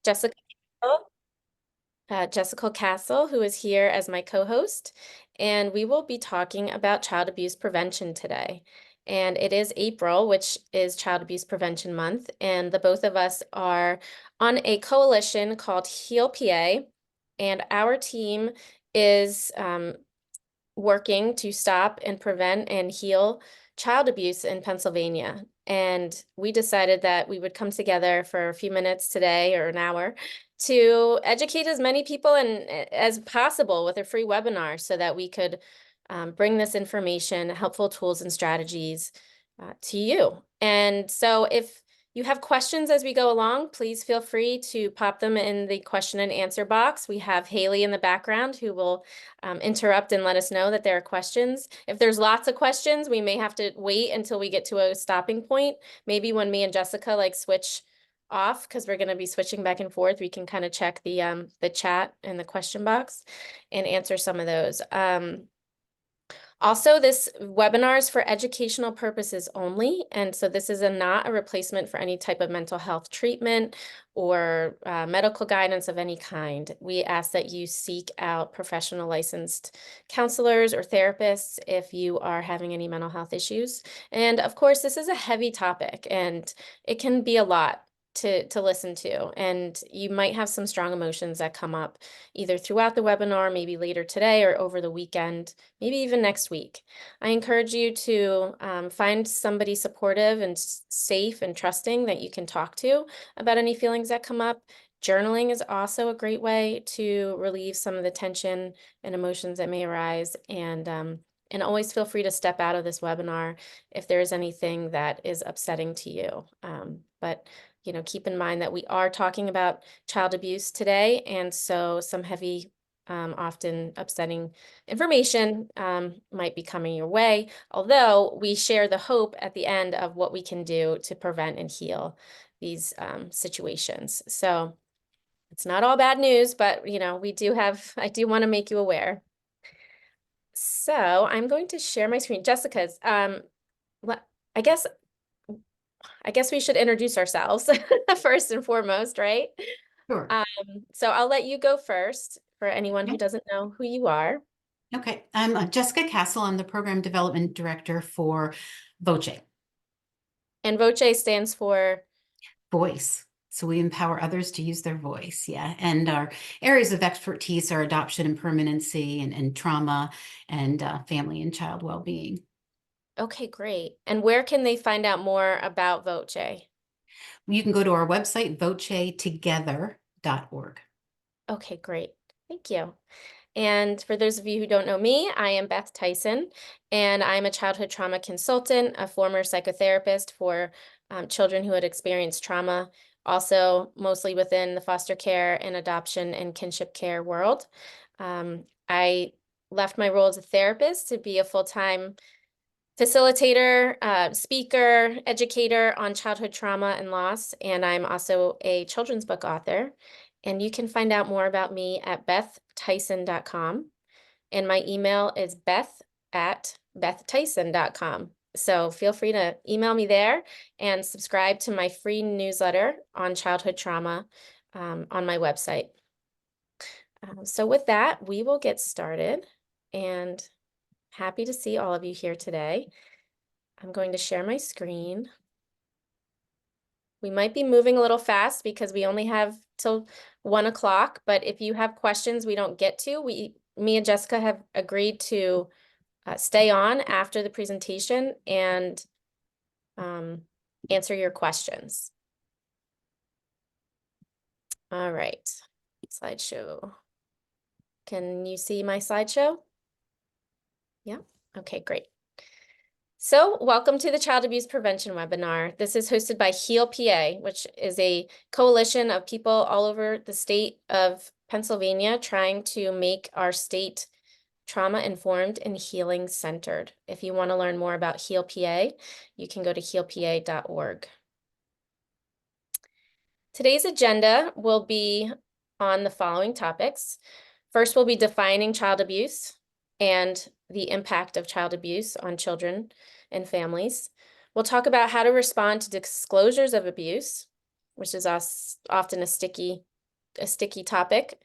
Jessica, Jessica Castle, who is here as my co-host, and we will be talking about child abuse prevention today. And it is April, which is Child Abuse Prevention Month, and the both of us are on a coalition called Heal PA, and our team is working to stop and prevent and heal child abuse in Pennsylvania. And we decided that we would come together for a few minutes today or an hour to educate as many people as possible with a free webinar so that we could bring this information, helpful tools and strategies to you. And so if you have questions as we go along, please feel free to pop them in the question and answer box. We have Haley in the background who will interrupt and let us know that there are questions. If there's lots of questions, we may have to wait until we get to a stopping point. Maybe when me and Jessica switch off, because we're going to be switching back and forth, we can kind of check the chat and the question box and answer some of those. Also, this webinar is for educational purposes only, and so this is not a replacement for any type of mental health treatment or medical guidance of any kind. We ask that you seek out professional licensed counselors or therapists if you are having any mental health issues. And of course, this is a heavy topic, and it can be a lot to listen to, and you might have some strong emotions that come up either throughout the webinar, maybe later today or over the weekend, maybe even next week. I encourage you to find somebody supportive and safe and trusting that you can talk to about any feelings that come up. Journaling is also a great way to relieve some of the tension and emotions that may arise, and always feel free to step out of this webinar if there is anything that is upsetting to you. But keep in mind that we are talking about child abuse today, and so some heavy, often upsetting information might be coming your way, although we share the hope at the end of what we can do to prevent and heal these situations. So it's not all bad news, but I do want to make you aware. So I'm going to share my screen. Jessica's, I guess we should introduce ourselves first and foremost, right? Sure. So I'll let you go first for anyone who Okay. doesn't know who you are. Okay. I'm Jessica Castle. I'm the Program Development Director for Voce, And Voce stands for, Voice. So we empower others to use their voice. Yeah. And our areas of expertise are adoption and permanency and trauma and family and child well-being. okay, great. And where can they find out more about Voce? You can go to our website, vocetogether.org. Okay, great. Thank you. And for those of you who don't know me, I am Beth Tyson, and I'm a childhood trauma consultant, a former psychotherapist for children who had experienced trauma, also mostly within the foster care and adoption and kinship care world. I left my role as a therapist to be a full-time facilitator, speaker, educator on childhood trauma and loss, and I'm also a children's book author. And you can find out more about me at bethtyson.com. And my email is beth@bethtyson.com. So feel free to email me there and subscribe to my free newsletter on childhood trauma on my website. So with that, we will get started, and happy to see all of you here today. I'm going to share my screen. We might be moving a little fast because we only have till 1 o'clock, but if you have questions we don't get to, me and Jessica have agreed to stay on after the presentation and answer your questions. All right, slideshow. Can you see my slideshow? Yeah, okay, great. So welcome to the Child Abuse Prevention webinar. This is hosted by Heal PA, which is a coalition of people all over the state of Pennsylvania trying to make our state trauma-informed and healing-centered. If you want to learn more about Heal PA, you can go to healpa.org. Today's agenda will be on the following topics. First, we'll be defining child abuse and the impact of child abuse on children and families. We'll talk about how to respond to disclosures of abuse, which is often a sticky topic.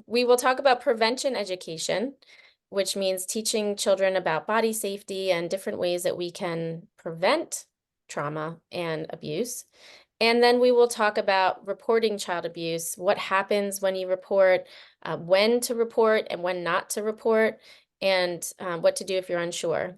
We will talk about prevention education, which means teaching children about body safety and different ways that we can prevent trauma and abuse. And then we will talk about reporting child abuse, what happens when you report, when to report and when not to report, and what to do if you're unsure.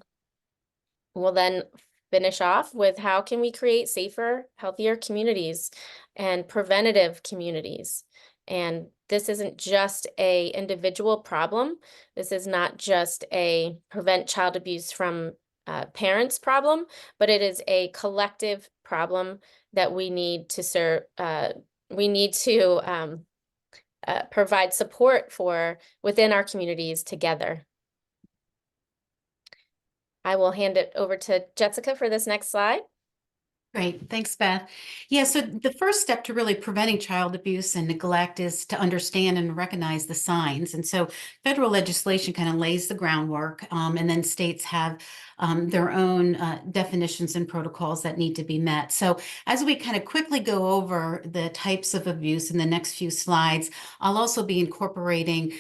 We'll then finish off with how can we create safer, healthier communities and preventative communities. And this isn't just a individual problem. This is not just a prevent child abuse from parents problem, but it is a collective problem that we need to serve. We need to provide support for within our communities together. I will hand it over to Jessica for this next slide. Great. Thanks, Beth. Yeah, so the first step to really preventing child abuse and neglect is to understand and recognize the signs. And so federal legislation kind of lays the groundwork, and then states have their own definitions and protocols that need to be met. So as we kind of quickly go over the types of abuse in the next few slides, I'll also be incorporating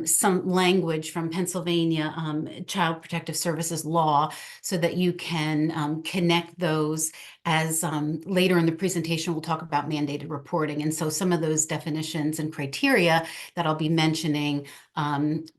some language from Pennsylvania Child Protective Services law so that you can connect those as later in the presentation, we'll talk about mandated reporting. And so some of those definitions and criteria that I'll be mentioning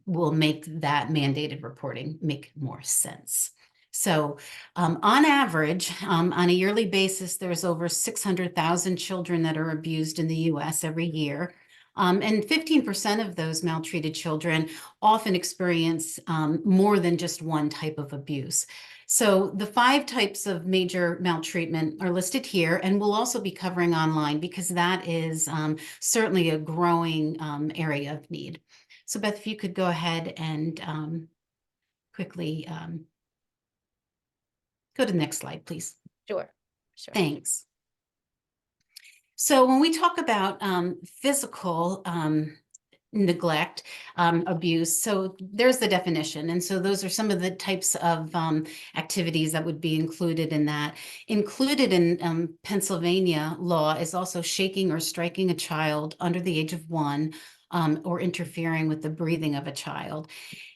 will make that mandated reporting make more sense. So on average, on a yearly basis, there's over 600,000 children that are abused in the US every year. And 15% of those maltreated children often experience more than just one type of abuse. So the 5 types of major maltreatment are listed here, and we'll also be covering online because that is certainly a growing area of need. So Beth, if you could go ahead and quickly go to the next slide, please. Sure. Thanks. So when we talk about physical neglect, abuse. So there's the definition. And so those are some of the types of activities that would be included in that. Included in Pennsylvania law is also shaking or striking a child under the age of 1 or interfering with the breathing of a child.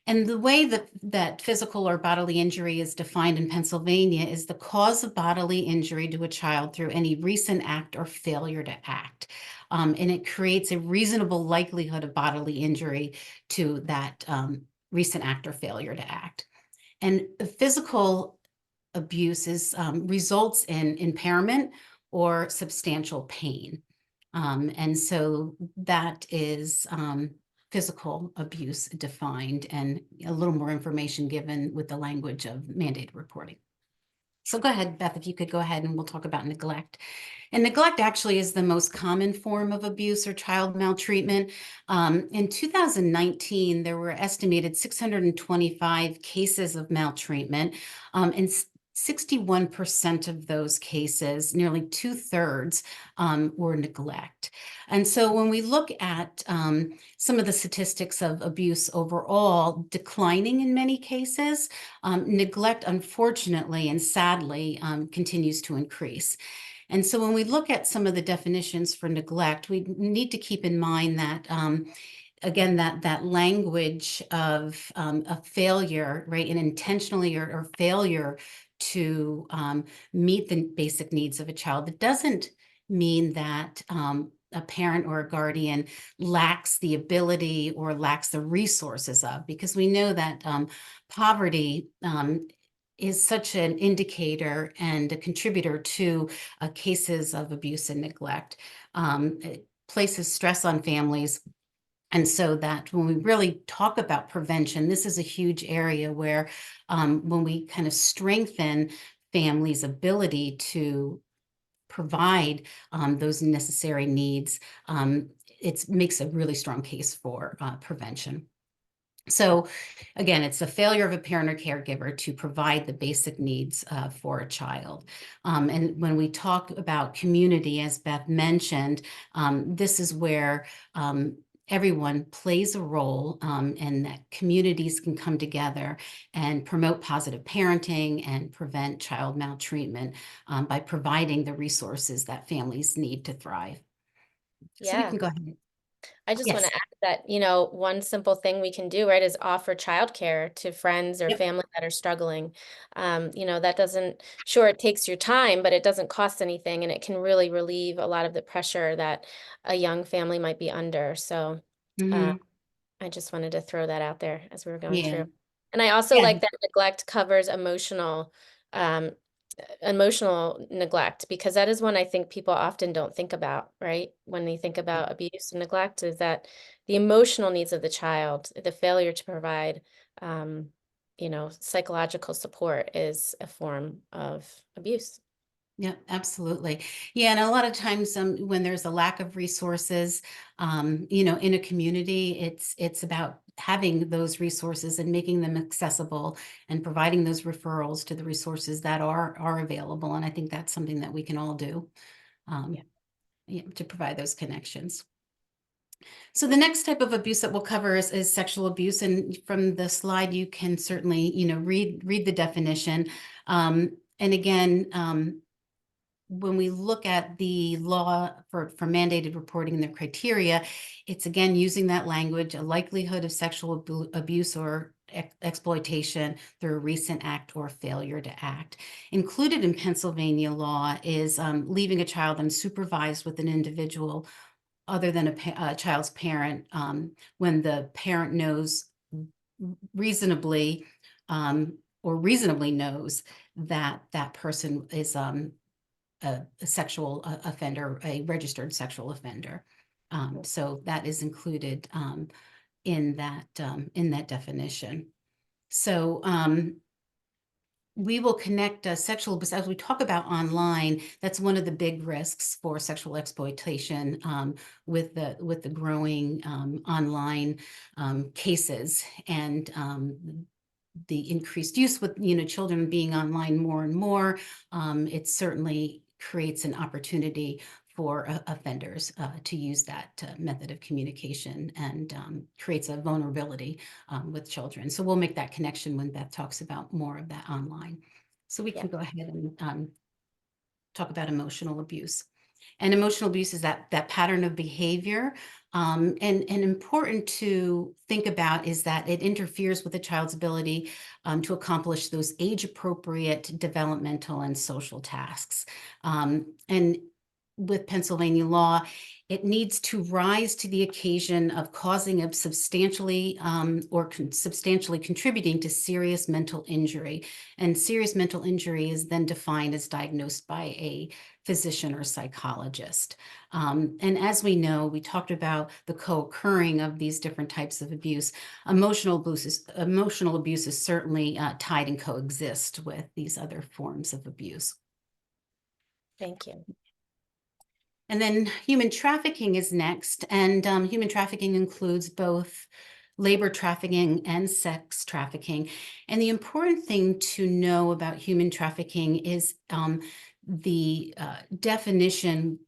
And the way that physical or bodily injury is defined in Pennsylvania is the cause of bodily injury to a child through any recent act or failure to act. And it creates a reasonable likelihood of bodily injury to that recent act or failure to act. And physical abuse results in impairment or substantial pain. And so that is physical abuse defined, and a little more information given with the language of mandated reporting. So go ahead, Beth, if you could go ahead and we'll talk about neglect. And neglect actually is the most common form of abuse or child maltreatment. In 2019, there were estimated 625 cases of maltreatment, and 61% of those cases, nearly 2/3, were neglect. And so when we look at some of the statistics of abuse overall declining in many cases, neglect, unfortunately and sadly, continues to increase. And so when we look at some of the definitions for neglect, we need to keep in mind that again, that language of a failure, right, and intentionally or failure to meet the basic needs of a child. That doesn't mean that a parent or a guardian lacks the ability or lacks the resources of, because we know that poverty is such an indicator and a contributor to cases of abuse and neglect. It places stress on families. And so that when we really talk about prevention, this is a huge area where when we kind of strengthen families' ability to provide those necessary needs, it makes a really strong case for prevention. So again, it's a failure of a parent or caregiver to provide the basic needs for a child. And when we talk about community, as Beth mentioned, this is where everyone plays a role, and that communities can come together and promote positive parenting and prevent child maltreatment, by providing the resources that families need to thrive. So we Yeah. can go ahead. I just want Yes. to add that, one simple thing we can do, right, is offer childcare to friends or Yep. family that are struggling. That doesn't, sure, it takes your time, but it doesn't cost anything, and it can really relieve a lot of the pressure that a young family might be under. So, uh, Hmm. I just wanted to throw that out there as we were going Yeah. through. And I also Yeah. like that neglect covers um, emotional neglect, because that is one I think people often don't think about, right? When they think about abuse and neglect, is that the emotional needs of the child, the failure to provide, psychological support is a form of abuse. Yeah, absolutely. Yeah, and a lot of times, when there's a lack of resources, in a community, it's about having those resources and making them accessible and providing those referrals to the resources that are available. And I think that's something that we can all do, Yeah. um, to provide those connections. So the next type of abuse that we'll cover is sexual abuse, and from the slide you can certainly read the definition. And again, when we look at the law for mandated reporting and the criteria, it's again using that language, a likelihood of sexual abuse or exploitation through a recent act or failure to act. Included in Pennsylvania law is leaving a child unsupervised with an individual other than a child's parent, when the parent knows reasonably, or reasonably knows that that person is a sexual offender, a registered sexual offender. So that is included, in that definition. So we will connect sexual abuse as we talk about online. That's one of the big risks for sexual exploitation, with the growing online cases, and the increased use with children being online more and more. It certainly creates an opportunity for offenders to use that method of communication, and creates a vulnerability with children. So we'll make that connection when Beth talks about more of that online. So we Yeah. can go ahead and talk about emotional abuse. And emotional abuse is that pattern of behavior. And important to think about is that it interferes with a child's ability to accomplish those age-appropriate developmental and social tasks. And with Pennsylvania law, it needs to rise to the occasion of causing a substantially substantially contributing to serious mental injury. And serious mental injury is then defined as diagnosed by a physician or psychologist. And as we know, we talked about the co-occurring of these different types of abuse. Emotional abuse is certainly tied and coexist with these other forms of abuse. Thank you. And then human trafficking is next, and human trafficking includes both labor trafficking and sex trafficking. And the important thing to know about human trafficking is the definition,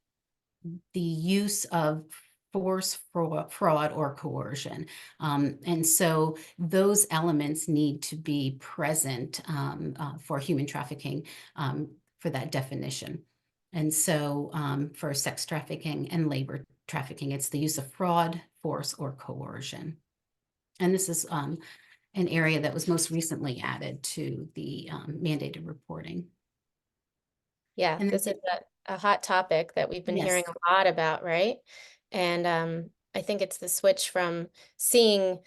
the use of force, fraud, or coercion. And so those elements need to be present for human trafficking, for that definition. And so for sex trafficking and labor trafficking, it's the use of fraud, force, or coercion. And this is an area that was most recently added to the mandated reporting. Yeah, And this is then, a hot topic that we've been hearing yes. a lot about, right? And I think it's the switch from seeing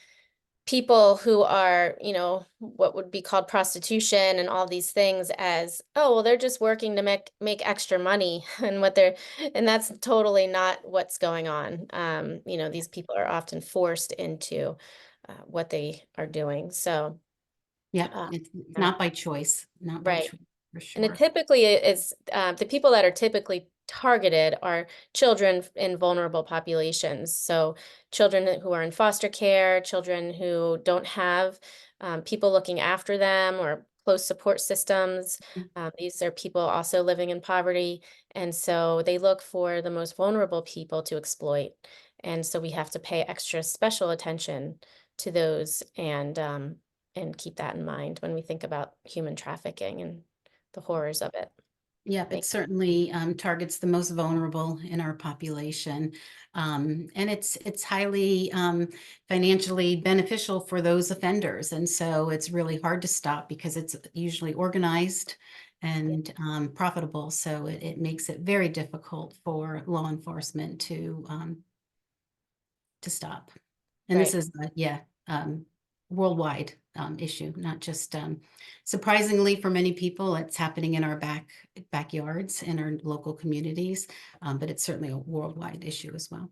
people who are, what would be called prostitution and all these things as, oh, well, they're just working to make extra money, and that's totally not what's going on. These people are often forced into what they are doing. So, Yeah, uh, it's yeah, not by choice, not by right. choice, for And it sure. typically is the people that are typically targeted are children in vulnerable populations. So children who are in foster care, children who don't have people looking after them or close support systems. These are people also living in poverty. And so they look for the most vulnerable people to exploit. And so we have to pay extra special attention to those and keep that in mind when we think about human trafficking and the horrors of it. Yep, it Thank certainly targets the most vulnerable in our population. And it's highly financially beneficial for those offenders. And so it's really hard to stop because it's usually organized you. and profitable. So it makes it very difficult for law enforcement to stop. And this Right. is, yeah, worldwide issue, not just surprisingly for many people, it's happening in our backyards in our local communities, but it's certainly a worldwide issue as well.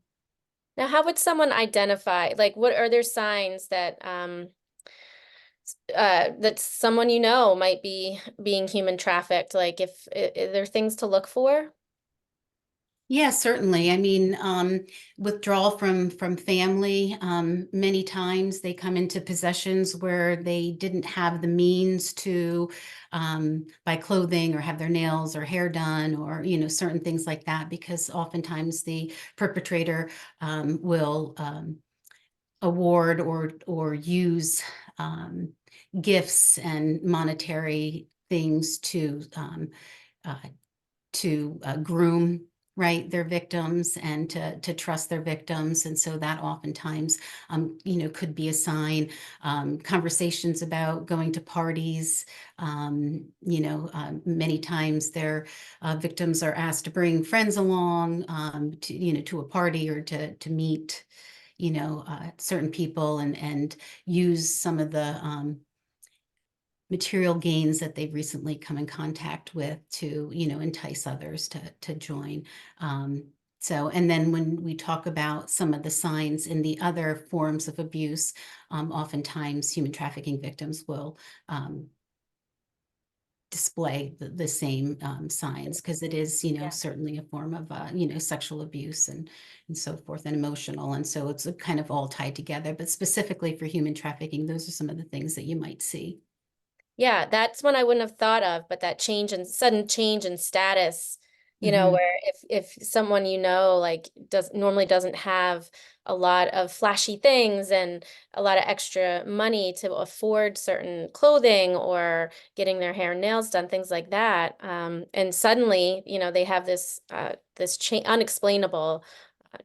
Now, how would someone identify, like, what are there signs that that someone you know might be being human trafficked? Like, if are there things to look for? Yeah, certainly. I mean, withdrawal from family. Many times they come into possessions where they didn't have the means to buy clothing or have their nails or hair done, or certain things like that. Because oftentimes the perpetrator will award or use um, gifts and monetary things uh, to groom, right, their victims, and to trust their victims. And so that oftentimes could be a sign. Conversations about going to parties, many times their victims are asked to bring friends along to a party or to meet certain people, and use some of the material gains that they've recently come in contact with to entice others to join. And then when we talk about some of the signs in the other forms of abuse, oftentimes human trafficking victims will display the same signs, because it is Yeah. certainly a form of sexual abuse and so forth, and emotional. And so it's kind of all tied together, but specifically for human trafficking, those are some of the things that you might see. Yeah, that's one I wouldn't have thought of, but that sudden change in status, Hmm. where if someone like doesn't have a lot of flashy things and a lot of extra money to afford certain clothing or getting their hair and nails done, things like that. And suddenly, they have this unexplainable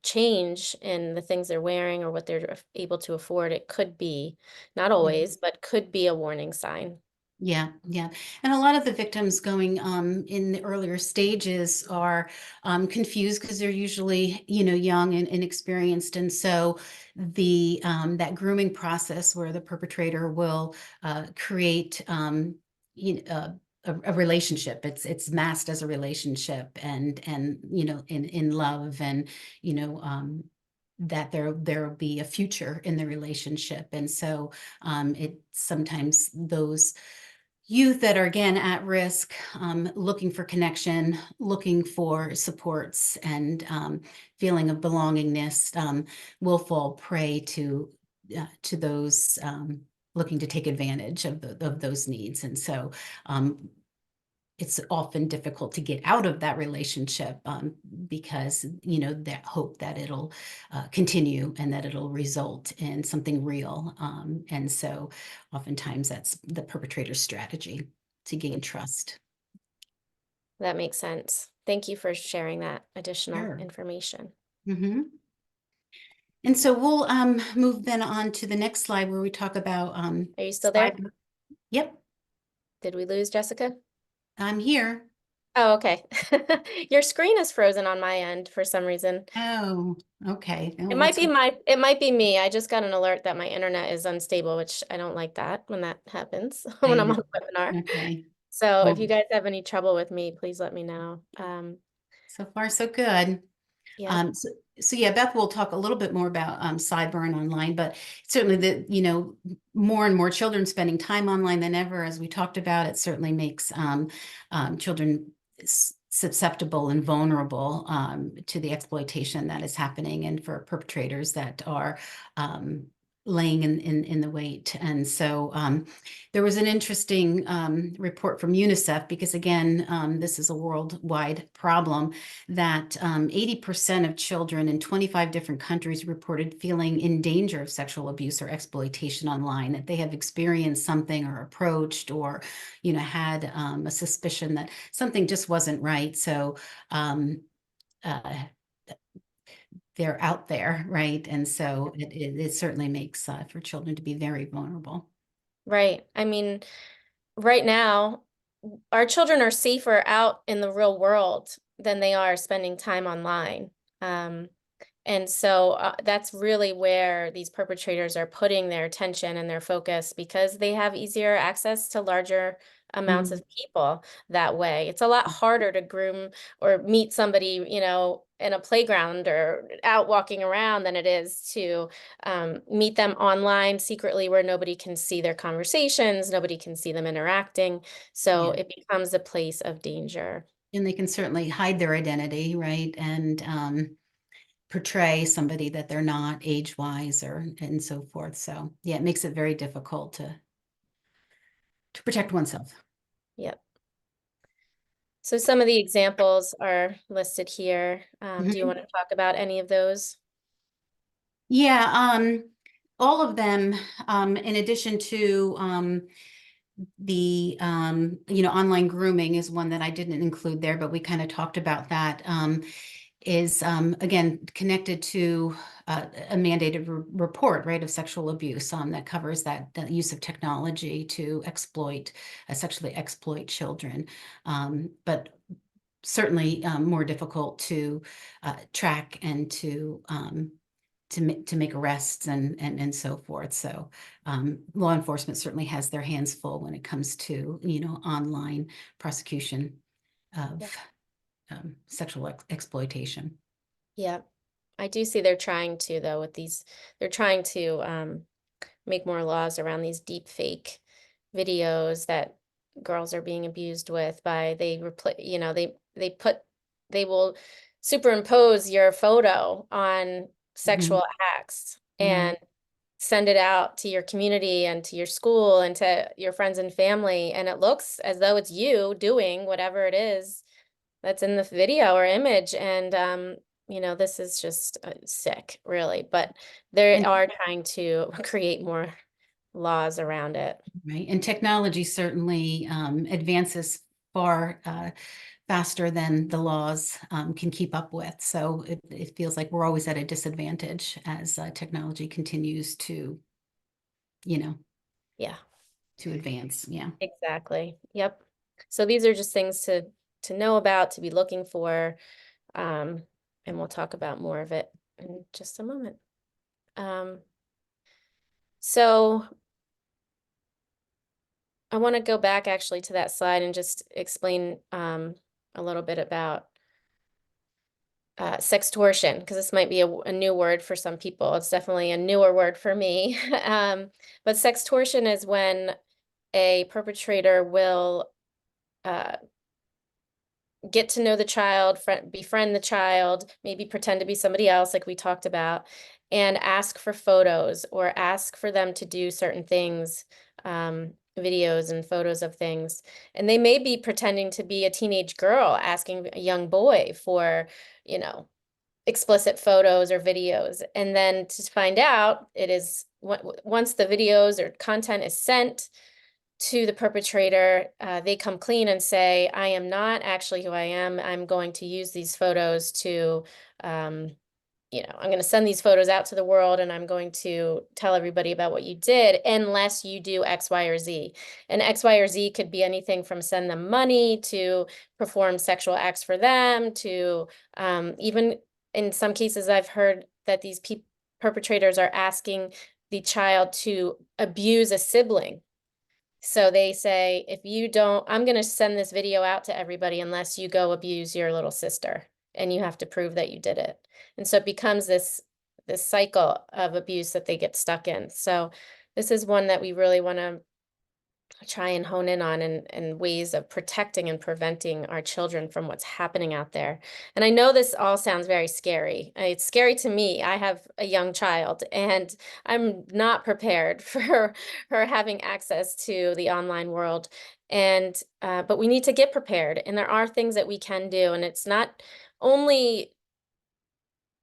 change in the things they're wearing or what they're able to afford. It could be, not always, but could be a warning sign. Yeah, yeah. And a lot of the victims going in the earlier stages are confused because they're usually, young and inexperienced. And so the that grooming process where the perpetrator will create a relationship. It's masked as a relationship, and in love, and you know that there'll be a future in the relationship. And so it sometimes those youth that are again at risk, looking for connection, looking for supports, and feeling of belongingness, will fall prey to those looking to take advantage of those needs. And so it's often difficult to get out of that relationship, because that hope that it'll continue and that it'll result in something real. And so oftentimes that's the perpetrator's strategy to gain trust. That makes sense. Thank you for sharing that additional Sure. information. Hmm. And so we'll move then on to the next slide where we talk about Are you still there? cyber. Yep, Did we lose Jessica? I'm here. Oh, okay. Your screen is frozen on my end for some reason. Oh, okay. Oh, It might let's be hope. it might be me. I just got an alert that my internet is unstable, which I don't like that when that happens I when I'm know. on a webinar. Okay. So if Well, you guys have any trouble with me, please let me know. so far so good. Yeah. So yeah, Beth will talk a little bit more about cyber and online, but certainly more and more children spending time online than ever, as we talked about. It certainly makes children susceptible and vulnerable to the exploitation that is happening, and for perpetrators that are laying in the wait. And so there was an interesting report from UNICEF, because again, this is a worldwide problem, that 80% of children in 25 different countries reported feeling in danger of sexual abuse or exploitation online, that they have experienced something or approached or, had a suspicion that something just wasn't right. So uh, they're out there, right? And so it certainly makes for children to be very vulnerable. Right. I mean, right now, our children are safer out in the real world than they are spending time online. Um, and so that's really where these perpetrators are putting their attention and their focus, because they have easier access to larger amounts Mhm. of people that way. It's a lot harder to groom or meet somebody, in a playground or out walking around than it is to meet them online secretly where nobody can see their conversations, nobody can see them interacting. So Yeah. it becomes a place of danger. And they can certainly hide their identity, right? And portray somebody that they're not age-wise or and so forth. So yeah, it makes it very difficult to protect oneself. Yep. So some of the examples are listed here. Do you Mhm. want to talk about any of those? Yeah, all of them, in addition to the online grooming is one that I didn't include there, but we kind of talked about that. Is again connected to a mandated report, right, of sexual abuse that covers the use of technology to sexually exploit children, but certainly more difficult to track and to make arrests and so forth. So law enforcement certainly has their hands full when it comes to online prosecution of Yeah. sexual exploitation. Yeah. I do see they're trying to, though, with these, they're trying to make more laws around these deep fake videos that girls are being abused with by they replace, they will superimpose your photo on Mhm. sexual acts and Right. send it out to your community and to your school and to your friends and family, and it looks as though it's you doing whatever it is that's in the video or image. And this is just sick, really, but they And are trying to create more laws around it. right. And technology certainly advances far faster than the laws can keep up with. So it feels like we're always at a disadvantage as technology continues you know, Yeah, to advance. Yeah. exactly. Yep. So these are just things to know about, to be looking for, um, and we'll talk about more of it in just a moment. Um, so I want to go back actually to that slide and just explain a little bit about sextortion, because this might be a new word for some people. It's definitely a newer word for me. But sextortion is when a perpetrator will uh, get to know the child, befriend the child, maybe pretend to be somebody else, like we talked about, and ask for photos or ask for them to do certain things, videos and photos of things. And they may be pretending to be a teenage girl asking a young boy for, you know, explicit photos or videos. And then to find out, it is once the videos or content is sent to the perpetrator, they come clean and say, I am not actually who I am. I'm going to use these photos to, um, I'm going to send these photos out to the world and I'm going to tell everybody about what you did unless you do X, Y, or Z. And X, Y, or Z could be anything from send them money to perform sexual acts for them to even in some cases, I've heard that these perpetrators are asking the child to abuse a sibling. So they say, if you don't, I'm going to send this video out to everybody unless you go abuse your little sister, and you have to prove that you did it. And so it becomes this cycle of abuse that they get stuck in. So this is one that we really want to try and hone in on and ways of protecting and preventing our children from what's happening out there. And I know this all sounds very scary. It's scary to me. I have a young child and I'm not prepared for her having access to the online world. And but we need to get prepared. And there are things that we can do. And it's not only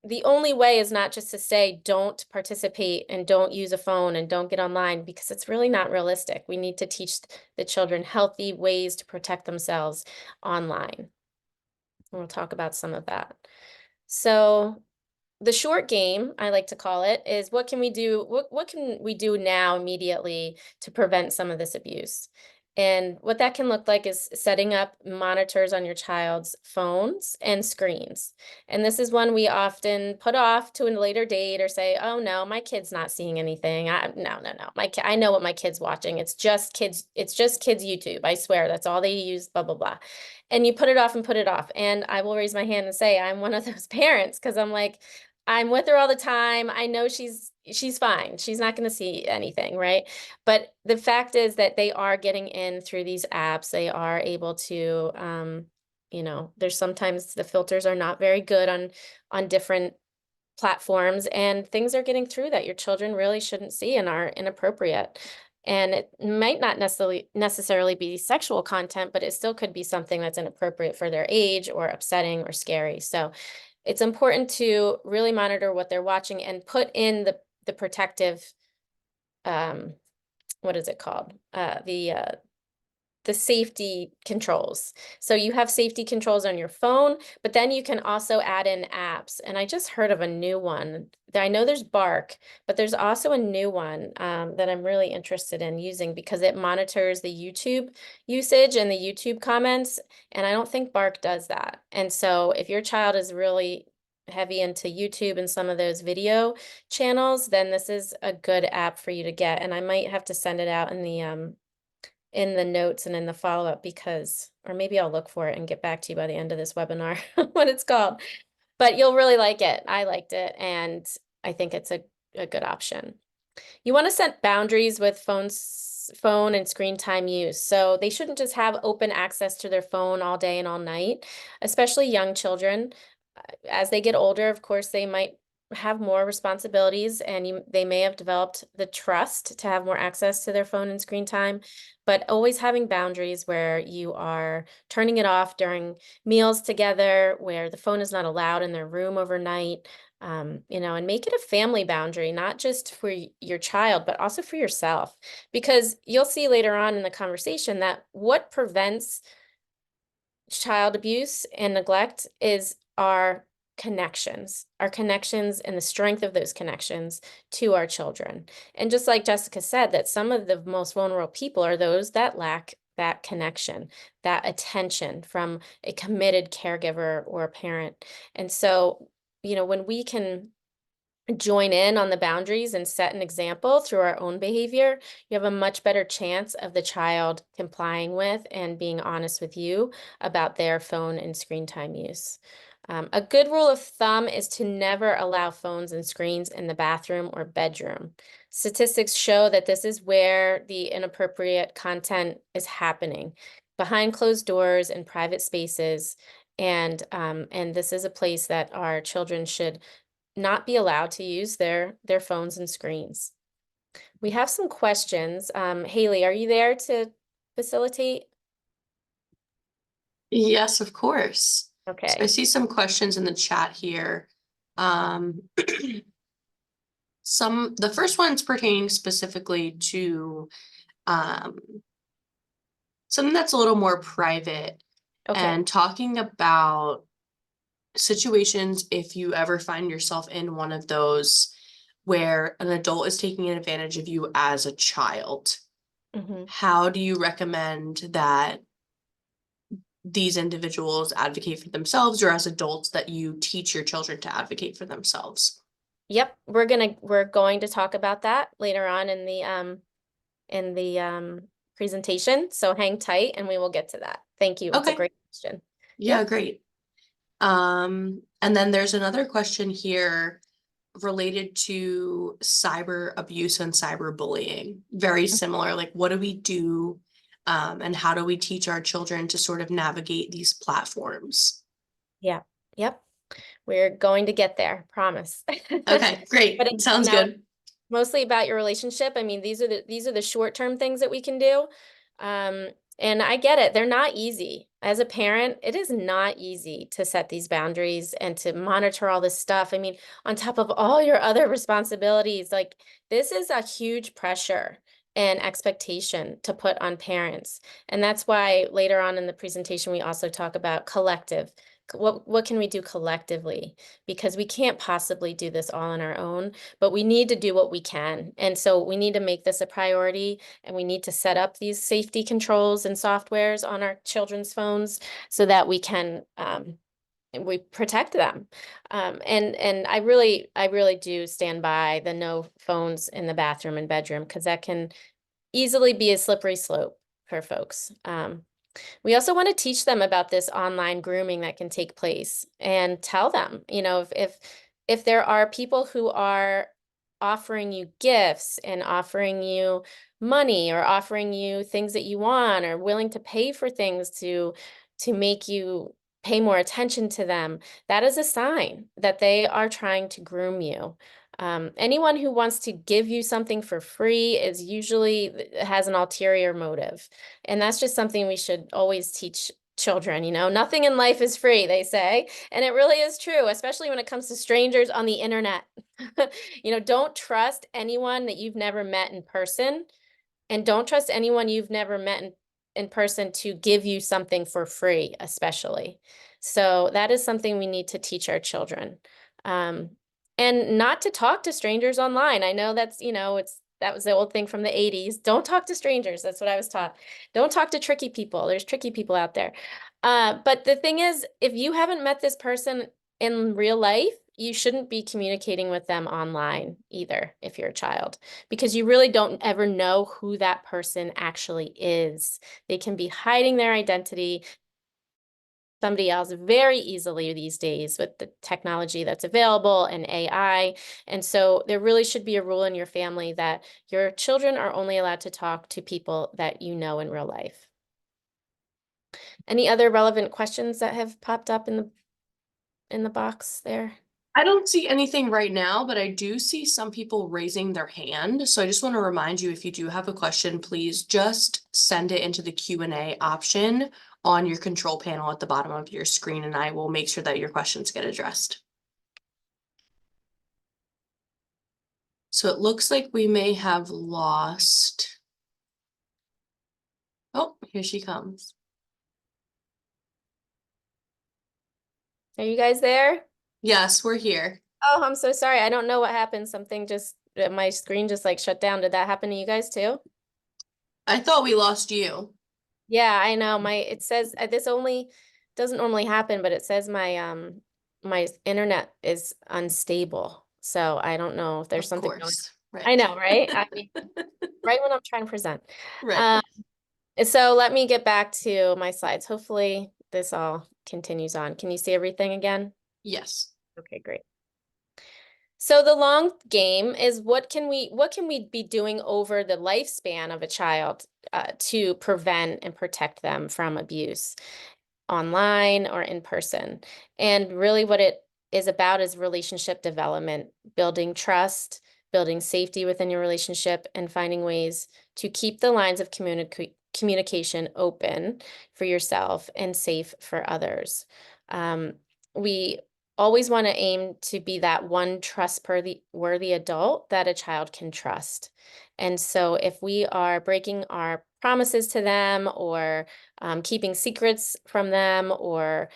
the only way is not just to say don't participate and don't use a phone and don't get online, because it's really not realistic. We need to teach the children healthy ways to protect themselves online. And we'll talk about some of that. So the short game, I like to call it, is what can we do? What can we do now immediately to prevent some of this abuse? And what that can look like is setting up monitors on your child's phones and screens. And this is one we often put off to a later date or say, oh no, my kid's not seeing anything. No, no, no. I know what my kid's watching. It's just kids YouTube. I swear that's all they use, blah, blah, blah. And you put it off and put it off. And I will raise my hand and say I'm one of those parents because I'm like, I'm with her all the time. I know she's fine. She's not going to see anything, right? But the fact is that they are getting in through these apps. They are able to, there's sometimes the filters are not very good on different platforms, and things are getting through that your children really shouldn't see and are inappropriate. And it might not necessarily be sexual content, but it still could be something that's inappropriate for their age or upsetting or scary. So it's important to really monitor what they're watching and put in the protective, what is it called? The safety controls. So you have safety controls on your phone, but then you can also add in apps. And I just heard of a new one. I know there's Bark, but there's also a new one that I'm really interested in using because it monitors the YouTube usage and the YouTube comments. And I don't think Bark does that. And so if your child is really heavy into YouTube and some of those video channels, then this is a good app for you to get. And I might have to send it out in the notes and in the follow-up because, or maybe I'll look for it and get back to you by the end of this webinar, what it's called. But you'll really like it. I liked it, and I think it's a good option. You want to set boundaries with phone and screen time use. So they shouldn't just have open access to their phone all day and all night, especially young children. As they get older, of course, they might have more responsibilities and they may have developed the trust to have more access to their phone and screen time, but always having boundaries where you are turning it off during meals together, where the phone is not allowed in their room overnight, and make it a family boundary, not just for your child, but also for yourself, because you'll see later on in the conversation that what prevents child abuse and neglect is our connections and the strength of those connections to our children. And just like Jessica said, that some of the most vulnerable people are those that lack that connection, that attention from a committed caregiver or a parent. And so, when we can join in on the boundaries and set an example through our own behavior, you have a much better chance of the child complying with and being honest with you about their phone and screen time use. A good rule of thumb is to never allow phones and screens in the bathroom or bedroom. Statistics show that this is where the inappropriate content is happening, behind closed doors in private spaces. And this is a place that our children should not be allowed to use their phones and screens. We have some questions. Haley, are you there to facilitate? Yes, of course. So I Okay. see some questions in the chat here. The first one's pertaining specifically to something that's a little more private Okay. and talking about situations if you ever find yourself in one of those where an adult is taking advantage of you as a child. Mm-hmm. How do you recommend that these individuals advocate for themselves, or as adults that you teach your children to advocate for themselves? Yep, we're going to talk about that later on in the presentation. So hang tight and we will get to that. Thank you. It's a Okay. great question. Yeah, Yep. great. And then there's another question here. related to cyber abuse and cyberbullying. Very similar, like what do we do? And how do we teach our children to sort of navigate these platforms? Yeah. Yep. We're going to get there, promise. Okay, great. But it, Sounds good. mostly about your relationship. I mean, these are the short-term things that we can do. Um, and I get it. They're not easy. As a parent, it is not easy to set these boundaries and to monitor all this stuff. I mean, on top of all your other responsibilities, like this is a huge pressure and expectation to put on parents. And that's why later on in the presentation, we also talk about collective. What can we do collectively? Because we can't possibly do this all on our own, but we need to do what we can. And so we need to make this a priority, and we need to set up these safety controls and softwares on our children's phones so that we can we protect them. And I really do stand by the no phones in the bathroom and bedroom, because that can easily be a slippery slope for folks. We also want to teach them about this online grooming that can take place and tell them, you know, if there are people who are offering you gifts and offering you money or offering you things that you want or willing to pay for things to make you pay more attention to them, that is a sign that they are trying to groom you. Anyone who wants to give you something for free is usually has an ulterior motive. And that's just something we should always teach children, you know, nothing in life is free, they say. And it really is true, especially when it comes to strangers on the internet. You know, don't trust anyone that you've never met in person, and don't trust anyone you've never met in person to give you something for free, especially. So that is something we need to teach our children. Um, and not to talk to strangers online. I know that's, you know, that was the old thing from the 80s. Don't talk to strangers. That's what I was taught. Don't talk to tricky people. There's tricky people out there. But the thing is, if you haven't met this person in real life, you shouldn't be communicating with them online either if you're a child, because you really don't ever know who that person actually is. They can be hiding their identity somebody else very easily these days with the technology that's available and AI. And so there really should be a rule in your family that your children are only allowed to talk to people that you know in real life. Any other relevant questions that have popped up in the box there? I don't see anything right now, but I do see some people raising their hand. So I just want to remind you, if you do have a question, please just send it into the Q&A option on your control panel at the bottom of your screen, and I will make sure that your questions get addressed. So it looks like we may have lost. Oh, here she comes. Are you guys there? Yes, we're here. Oh, I'm so sorry. I don't know what happened. Something just, my screen just like shut down. Did that happen to you guys too? I thought we lost you. Yeah, I know. It says this only doesn't normally happen, but it says my internet is unstable. So I don't know if there's Of something going course, on. right. I know, right? I mean, right when I'm trying to present. Right. So let me get back to my slides. Hopefully this all continues on. Can you see everything again? Yes. Okay, great. So the long game is what can we be doing over the lifespan of a child to prevent and protect them from abuse online or in person. And really what it is about is relationship development, building trust, building safety within your relationship, and finding ways to keep the lines of communication open for yourself and safe for others. We always want to aim to be that one trustworthy adult that a child can trust. And so if we are breaking our promises to them, or keeping secrets from them, or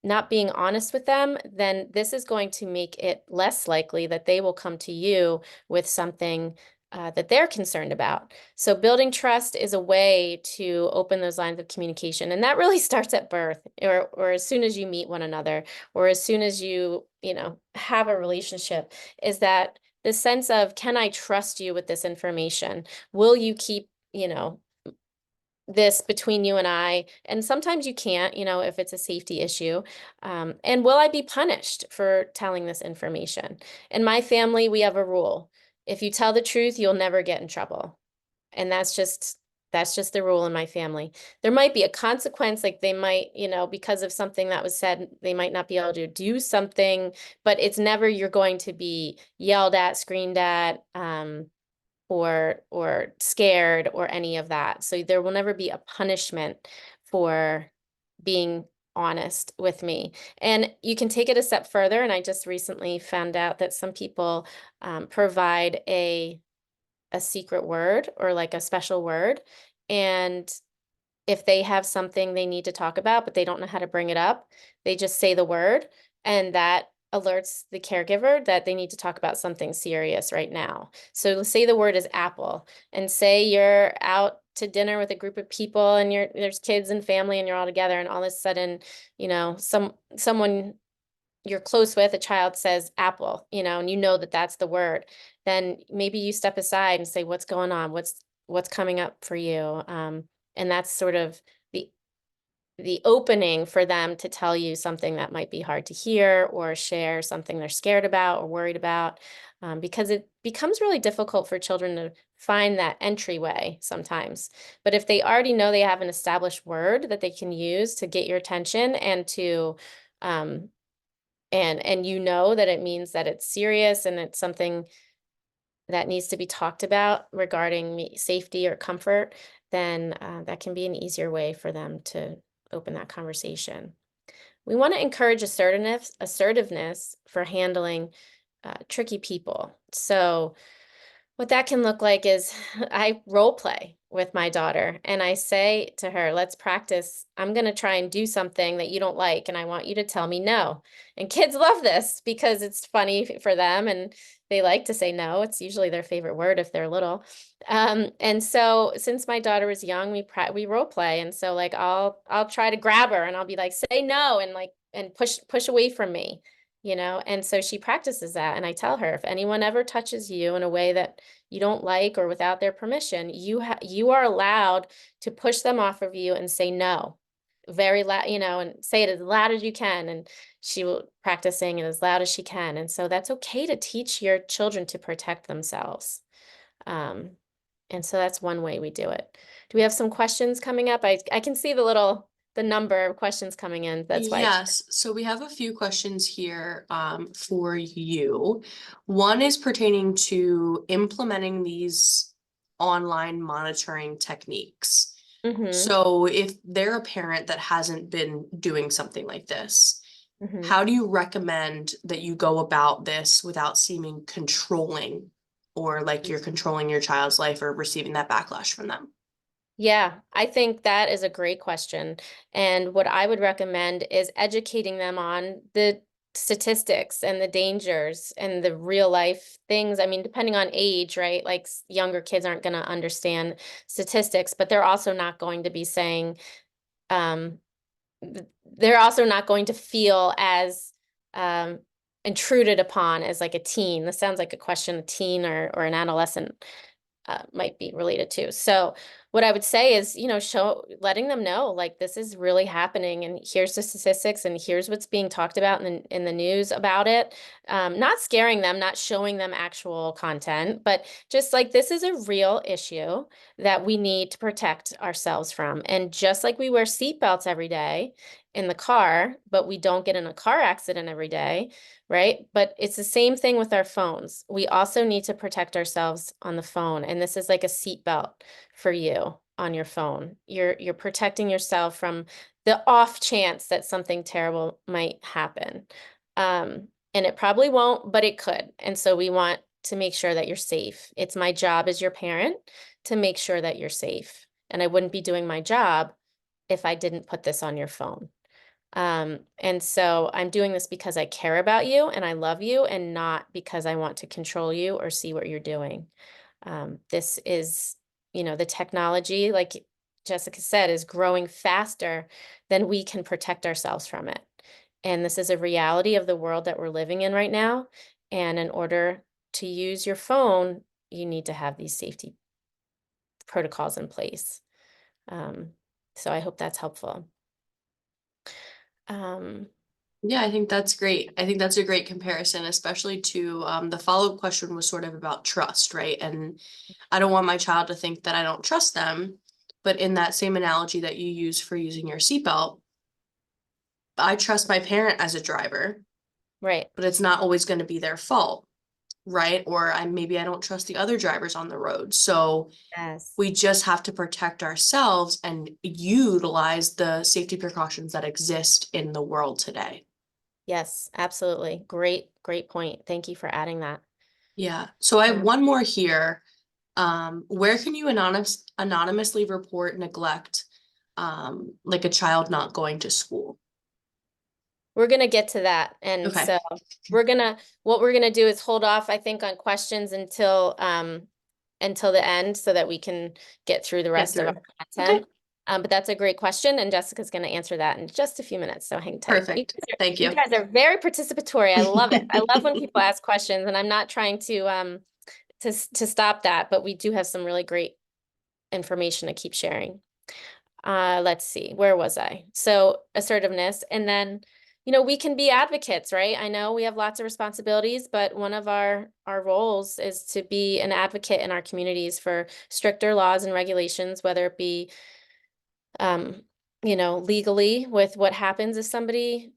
not being honest with them, then this is going to make it less likely that they will come to you with something that they're concerned about. So building trust is a way to open those lines of communication. And that really starts at birth, or as soon as you meet one another, or as soon as you know, have a relationship, is that the sense of, can I trust you with this information? Will you keep, you know, this between you and I, and sometimes you can't, if it's a safety issue. And will I be punished for telling this information? In my family, we have a rule. If you tell the truth, you'll never get in trouble. And that's just the rule in my family. There might be a consequence, like they might, because of something that was said, they might not be able to do something, but it's never you're going to be yelled at, screamed at, or scared or any of that. So there will never be a punishment for being honest with me. And you can take it a step further. And I just recently found out that some people provide a secret word or like a special word. And if they have something they need to talk about, but they don't know how to bring it up, they just say the word, and that alerts the caregiver that they need to talk about something serious right now. So say the word is apple, and say you're out to dinner with a group of people and there's kids and family and you're all together, and all of a sudden, someone you're close with, a child says apple, and that that's the word, then maybe you step aside and say, what's going on? What's coming up for you? And that's sort of the opening for them to tell you something that might be hard to hear, or share something they're scared about or worried about, because it becomes really difficult for children to find that entryway sometimes. But if they already know they have an established word that they can use to get your attention and to and that it means that it's serious and it's something that needs to be talked about regarding safety or comfort, then that can be an easier way for them to open that conversation. We want to encourage assertiveness for handling tricky people. So what that can look like is I role play with my daughter and I say to her, let's practice. I'm going to try and do something that you don't like, and I want you to tell me no. And kids love this because it's funny for them and they like to say no. It's usually their favorite word if they're little. And so since my daughter was young, we role play. And so like I'll try to grab her and I'll be like, say no, and push away from me. And so she practices that. And I tell her, if anyone ever touches you in a way that you don't like or without their permission, you are allowed to push them off of you and say no very loud, and say it as loud as you can. And she will practice saying it as loud as she can. And so that's okay to teach your children to protect themselves. And so that's one way we do it. Do we have some questions coming up? I can see the number of questions coming in. That's why. Yes, so we have a few questions here for you. One is pertaining to implementing these online monitoring techniques. Mhm, So if they're a parent that hasn't been doing something like this, mhm. how do you recommend that you go about this without seeming controlling, or like you're controlling your child's life or receiving that backlash from them? Yeah, I think that is a great question. And what I would recommend is educating them on the statistics and the dangers and the real life things. I mean, depending on age, right? Like younger kids aren't going to understand statistics, but they're also not going to be saying, um, they're also not going to feel as intruded upon as like a teen. This sounds like a question a teen or an adolescent might be related to. So what I would say is, letting them know, like, this is really happening, and here's the statistics, and here's what's being talked about in the news about it. Not scaring them, not showing them actual content, but just like, this is a real issue that we need to protect ourselves from. And just like we wear seatbelts every day in the car, but we don't get in a car accident every day, right? But it's the same thing with our phones. We also need to protect ourselves on the phone. And this is like a seatbelt for you on your phone. You're protecting yourself from the off chance that something terrible might happen. And it probably won't, but it could. And so we want to make sure that you're safe. It's my job as your parent to make sure that you're safe. And I wouldn't be doing my job if I didn't put this on your phone. And so I'm doing this because I care about you and I love you, and not because I want to control you or see what you're doing. This is, the technology, like Jessica said, is growing faster than we can protect ourselves from it. And this is a reality of the world that we're living in right now. And in order to use your phone, you need to have these safety protocols in place. So I hope that's helpful. Yeah, I think that's great. I think that's a great comparison, especially to the follow-up question was sort of about trust, right? And I don't want my child to think that I don't trust them. But in that same analogy that you use for using your seatbelt, I trust my parent as a driver, Right. but it's not always going to be their fault, right? Or maybe I don't trust the other drivers on the road. So Yes. we just have to protect ourselves and utilize the safety precautions that exist in the world today. Yes, absolutely. Great point. Thank you for adding that. Yeah. So I have Um, one more here. Where can you anonymously report neglect, like a child not going to school? We're gonna get to that. And Okay, so what we're gonna do is hold off, I think, on questions until the end so that we can get through the get rest of our through. Okay, content. But that's a great question, and Jessica's gonna answer that in just a few minutes, so hang tight. perfect. Thank You you. guys are very participatory. I love it. I love when people ask questions, and I'm not trying to stop that, but we do have some really great information to keep sharing. Let's see, where was I? So assertiveness, and then, we can be advocates, right? I know we have lots of responsibilities, but one of our roles is to be an advocate in our communities for stricter laws and regulations, whether it be, legally with what happens if somebody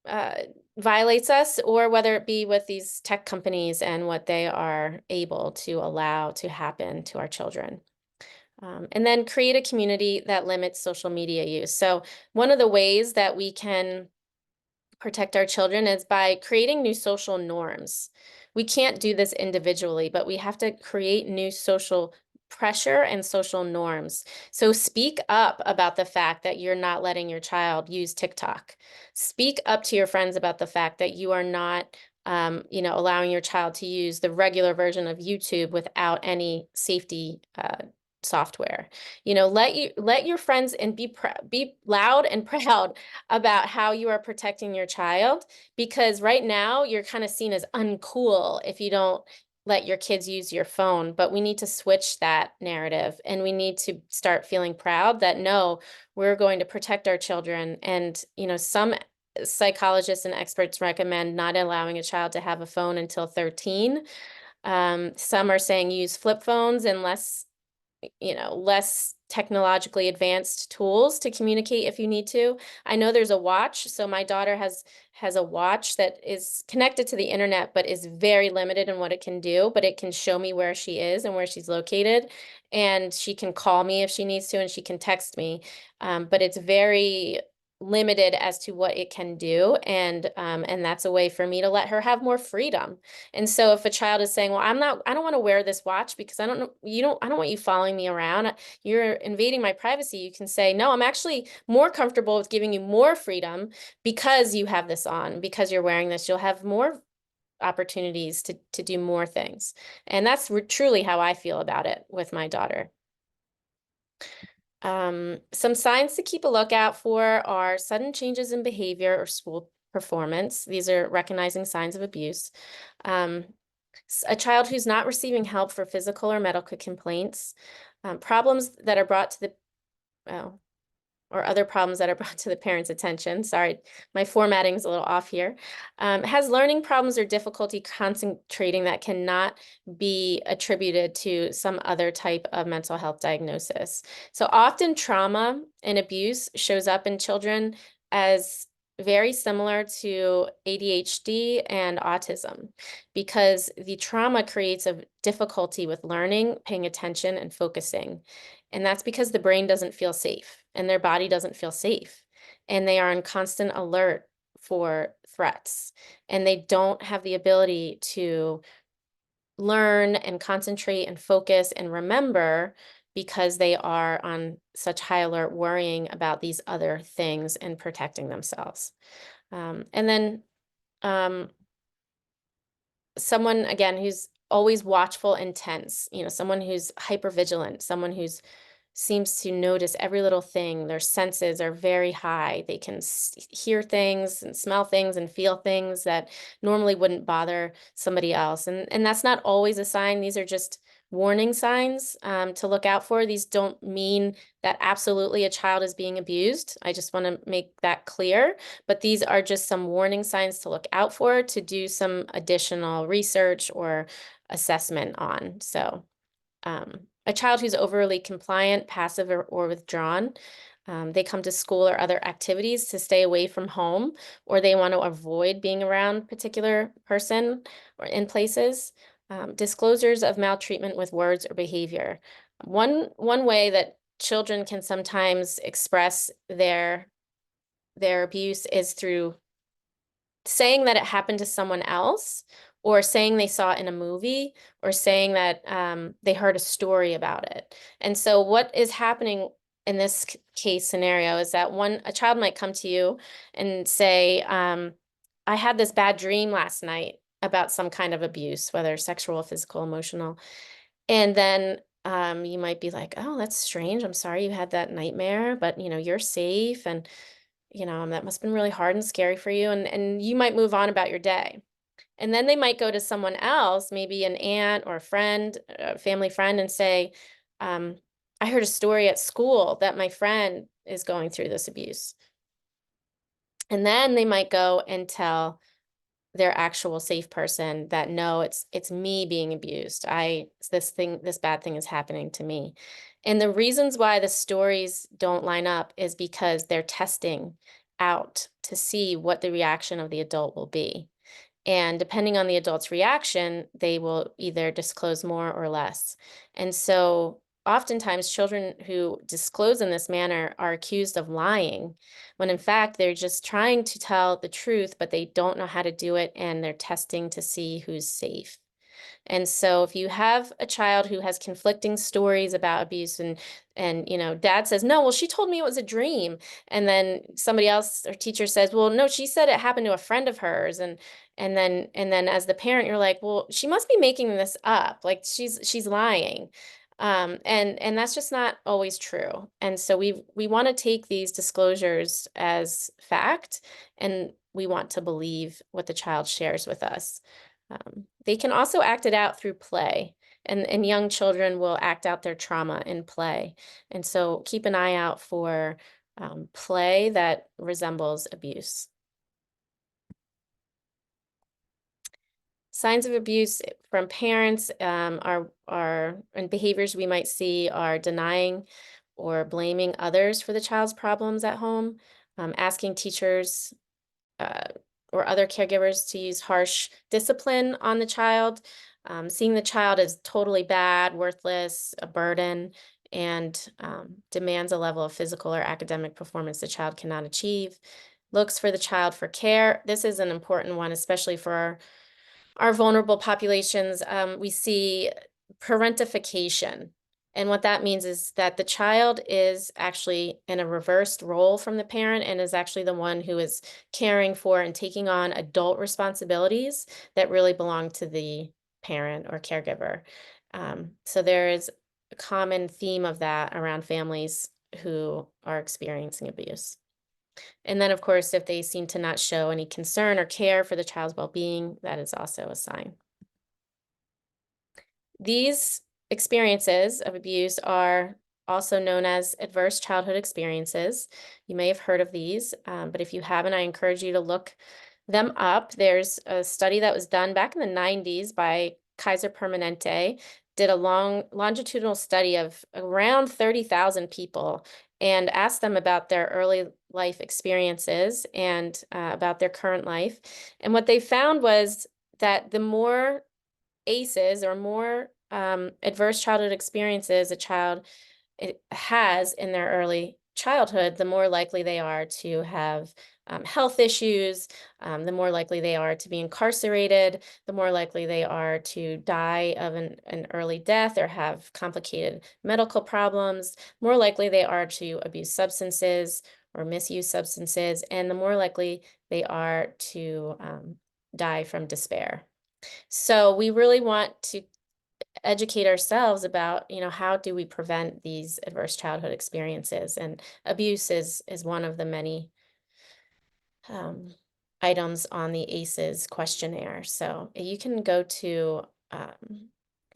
uh, violates us, or whether it be with these tech companies and what they are able to allow to happen to our children. And then create a community that limits social media use. So one of the ways that we can protect our children is by creating new social norms. We can't do this individually, but we have to create new social pressure and social norms. So speak up about the fact that you're not letting your child use TikTok. Speak up to your friends about the fact that you are not allowing your child to use the regular version of YouTube without any safety software. Let your friends and be loud and proud about how you are protecting your child, because right now you're kind of seen as uncool if you don't let your kids use your phone. But we need to switch that narrative, and we need to start feeling proud that no, we're going to protect our children. And some psychologists and experts recommend not allowing a child to have a phone until 13. Some are saying use flip phones and less technologically advanced tools to communicate if you need to. I know there's a watch. So my daughter has a watch that is connected to the internet, but is very limited in what it can do, but it can show me where she is and where she's located. And she can call me if she needs to, and she can text me. But it's very limited as to what it can do. And that's a way for me to let her have more freedom. And so if a child is saying, well, I don't want to wear this watch because I don't want you following me around. You're invading my privacy. You can say, no, I'm actually more comfortable with giving you more freedom because you have this on, because you're wearing this. You'll have more opportunities to do more things. And that's truly how I feel about it with my daughter. Some signs to keep a lookout for are sudden changes in behavior or school performance. These are recognizing signs of abuse. A child who's not receiving help for physical or medical complaints, problems that are brought to the, oh, or other problems that are brought to the parent's attention. Sorry, my formatting is a little off here. Has learning problems or difficulty concentrating that cannot be attributed to some other type of mental health diagnosis. So often trauma and abuse shows up in children as very similar to ADHD and autism, because the trauma creates a difficulty with learning, paying attention, and focusing. And that's because the brain doesn't feel safe and their body doesn't feel safe. And they are in constant alert for threats. And they don't have the ability to learn and concentrate and focus and remember, because they are on such high alert, worrying about these other things and protecting themselves. And then someone, again, who's always watchful and tense, someone who's hypervigilant, someone who's seems to notice every little thing. Their senses are very high. They can hear things and smell things and feel things that normally wouldn't bother somebody else. And that's not always a sign. These are just warning signs to look out for. These don't mean that absolutely a child is being abused. I just want to make that clear. But these are just some warning signs to look out for, to do some additional research or assessment on. So a child who's overly compliant, passive, or withdrawn, they come to school or other activities to stay away from home, or they want to avoid being around a particular person or in places. Disclosures of maltreatment with words or behavior. One way that children can sometimes express their abuse is through saying that it happened to someone else, or saying they saw it in a movie, or saying that they heard a story about it. And so what is happening in this case scenario is that a child might come to you and say, I had this bad dream last night about some kind of abuse, whether sexual, physical, emotional. And then you might be like, oh, that's strange. I'm sorry you had that nightmare, but you're safe, and that must have been really hard and scary for you. And you might move on about your day. And then they might go to someone else, maybe an aunt or a friend, a family friend, and say, I heard a story at school that my friend is going through this abuse. And then they might go and tell their actual safe person that, no, it's me being abused. This bad thing is happening to me. And the reasons why the stories don't line up is because they're testing out to see what the reaction of the adult will be. And depending on the adult's reaction, they will either disclose more or less. And so oftentimes children who disclose in this manner are accused of lying, when in fact they're just trying to tell the truth, but they don't know how to do it, and they're testing to see who's safe. And so if you have a child who has conflicting stories about abuse, and dad says, no, well, she told me it was a dream. And then somebody else or teacher says, well, no, she said it happened to a friend of hers. And then as the parent, you're like, well, she must be making this up. Like she's lying. And that's just not always true. And so we want to take these disclosures as fact, and we want to believe what the child shares with us. They can also act it out through play, and young children will act out their trauma in play. And so keep an eye out for play that resembles abuse. Signs of abuse from parents and behaviors we might see are denying or blaming others for the child's problems at home, asking teachers or other caregivers to use harsh discipline on the child, seeing the child as totally bad, worthless, a burden, and demands a level of physical or academic performance the child cannot achieve. Looks for the child for care. This is an important one, especially for our vulnerable populations. We see parentification. And what that means is that the child is actually in a reversed role from the parent, and is actually the one who is caring for and taking on adult responsibilities that really belong to the parent or caregiver. So there is a common theme of that around families who are experiencing abuse. And then, of course, if they seem to not show any concern or care for the child's well-being, that is also a sign. These experiences of abuse are also known as adverse childhood experiences. You may have heard of these, but if you haven't, I encourage you to look them up. There's a study that was done back in the 90s by Kaiser Permanente, did a longitudinal study of around 30,000 people and asked them about their early life experiences and about their current life. And what they found was that the more ACEs, or more adverse childhood experiences a child has in their early childhood, the more likely they are to have health issues, the more likely they are to be incarcerated, the more likely they are to die of an early death or have complicated medical problems, more likely they are to abuse substances or misuse substances, and the more likely they are to die from despair. So we really want to educate ourselves about, how do we prevent these adverse childhood experiences? And abuse is one of the many items on the ACEs questionnaire. So you can go to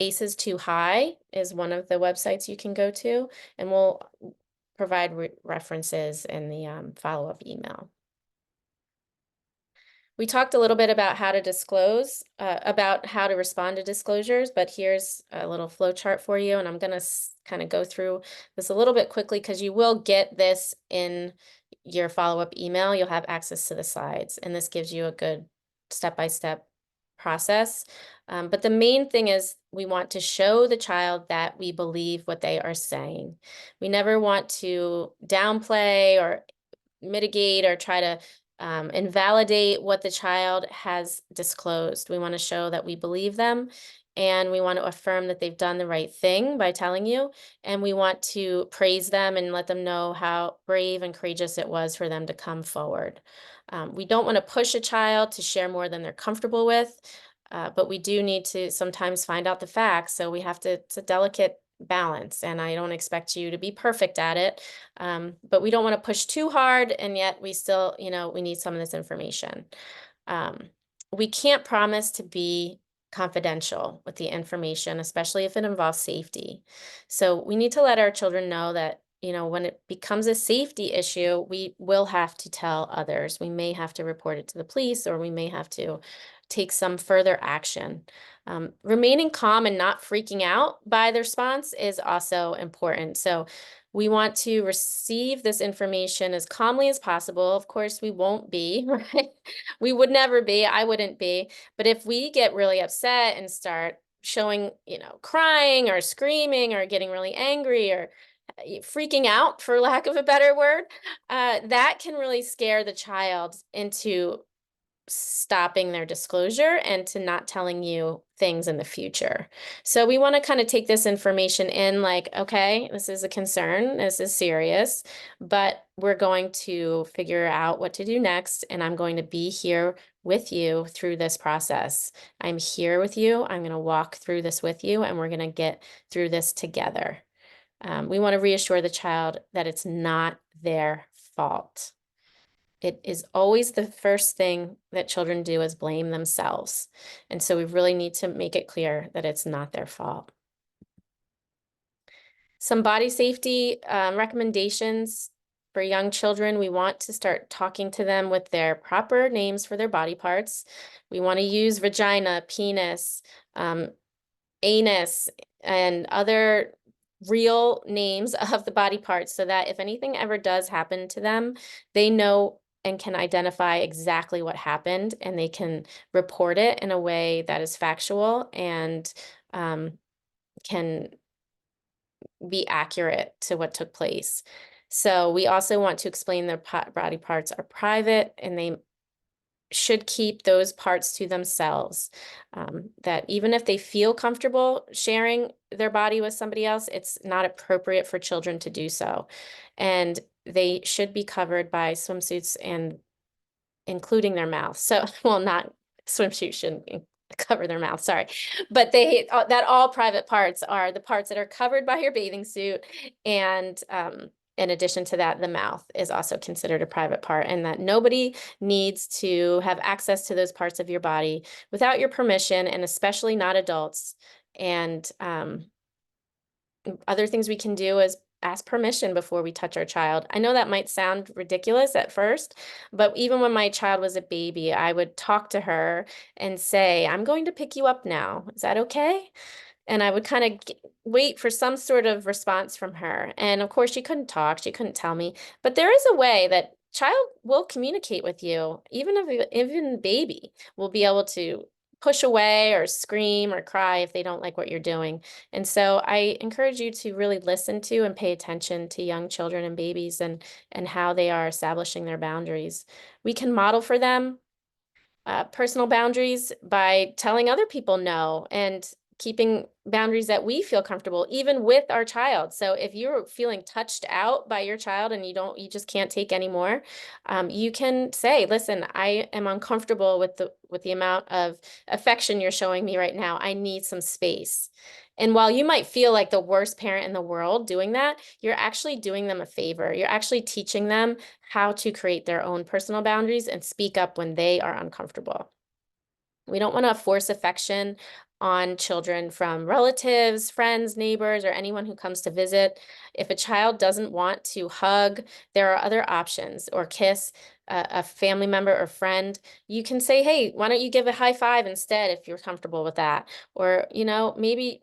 ACEs Too High is one of the websites you can go to, and we'll provide references in the follow-up email. We talked a little bit about how to disclose, about how to respond to disclosures, but here's a little flow chart for you, and I'm going to kind of go through this a little bit quickly because you will get this in your follow-up email. You'll have access to the slides, and this gives you a good step-by-step process. But the main thing is we want to show the child that we believe what they are saying. We never want to downplay or mitigate or try to invalidate what the child has disclosed. We want to show that we believe them, and we want to affirm that they've done the right thing by telling you, and we want to praise them and let them know how brave and courageous it was for them to come forward. We don't want to push a child to share more than they're comfortable with, but we do need to sometimes find out the facts, so we have to, it's a delicate balance, and I don't expect you to be perfect at it, but we don't want to push too hard, and yet we still, we need some of this information. We can't promise to be confidential with the information, especially if it involves safety. So we need to let our children know that, when it becomes a safety issue, we will have to tell others. We may have to report it to the police, or we may have to take some further action. Remaining calm and not freaking out by the response is also important. So we want to receive this information as calmly as possible. Of course, we won't be, right? We would never be, I wouldn't be. But if we get really upset and start showing, crying or screaming or getting really angry or freaking out, for lack of a better word, that can really scare the child into stopping their disclosure and to not telling you things in the future. So we want to kind of take this information in like, okay, this is a concern, this is serious, but we're going to figure out what to do next, and I'm going to be here with you through this process. I'm here with you. I'm going to walk through this with you, and we're going to get through this together. We want to reassure the child that it's not their fault. It is always the first thing that children do is blame themselves. And so we really need to make it clear that it's not their fault. Some body safety recommendations for young children. We want to start talking to them with their proper names for their body parts. We want to use vagina, penis, anus, and other real names of the body parts so that if anything ever does happen to them, they know and can identify exactly what happened, and they can report it in a way that is factual and can be accurate to what took place. So we also want to explain their body parts are private, and they should keep those parts to themselves. That even if they feel comfortable sharing their body with somebody else, it's not appropriate for children to do so. And they should be covered by swimsuits and including their mouth. So, well, not swimsuit shouldn't cover their mouth, sorry. But that all private parts are the parts that are covered by your bathing suit, and in addition to that, the mouth is also considered a private part, and that nobody needs to have access to those parts of your body without your permission, and especially not adults. And other things we can do is ask permission before we touch our child. I know that might sound ridiculous at first, but even when my child was a baby, I would talk to her and say, I'm going to pick you up now. Is that okay? And I would kind of wait for some sort of response from her. And of course, she couldn't talk. She couldn't tell me. But there is a way that child will communicate with you. Even baby will be able to push away or scream or cry if they don't like what you're doing. And so I encourage you to really listen to and pay attention to young children and babies and how they are establishing their boundaries. We can model for them personal boundaries by telling other people no and keeping boundaries that we feel comfortable, even with our child. So if you're feeling touched out by your child and you just can't take anymore, you can say, listen, I am uncomfortable with the amount of affection you're showing me right now. I need some space. And while you might feel like the worst parent in the world doing that, you're actually doing them a favor. You're actually teaching them how to create their own personal boundaries and speak up when they are uncomfortable. We don't want to force affection on children from relatives, friends, neighbors, or anyone who comes to visit. If a child doesn't want to hug, there are other options, or kiss a family member or friend. You can say, hey, why don't you give a high five instead if you're comfortable with that? Or, maybe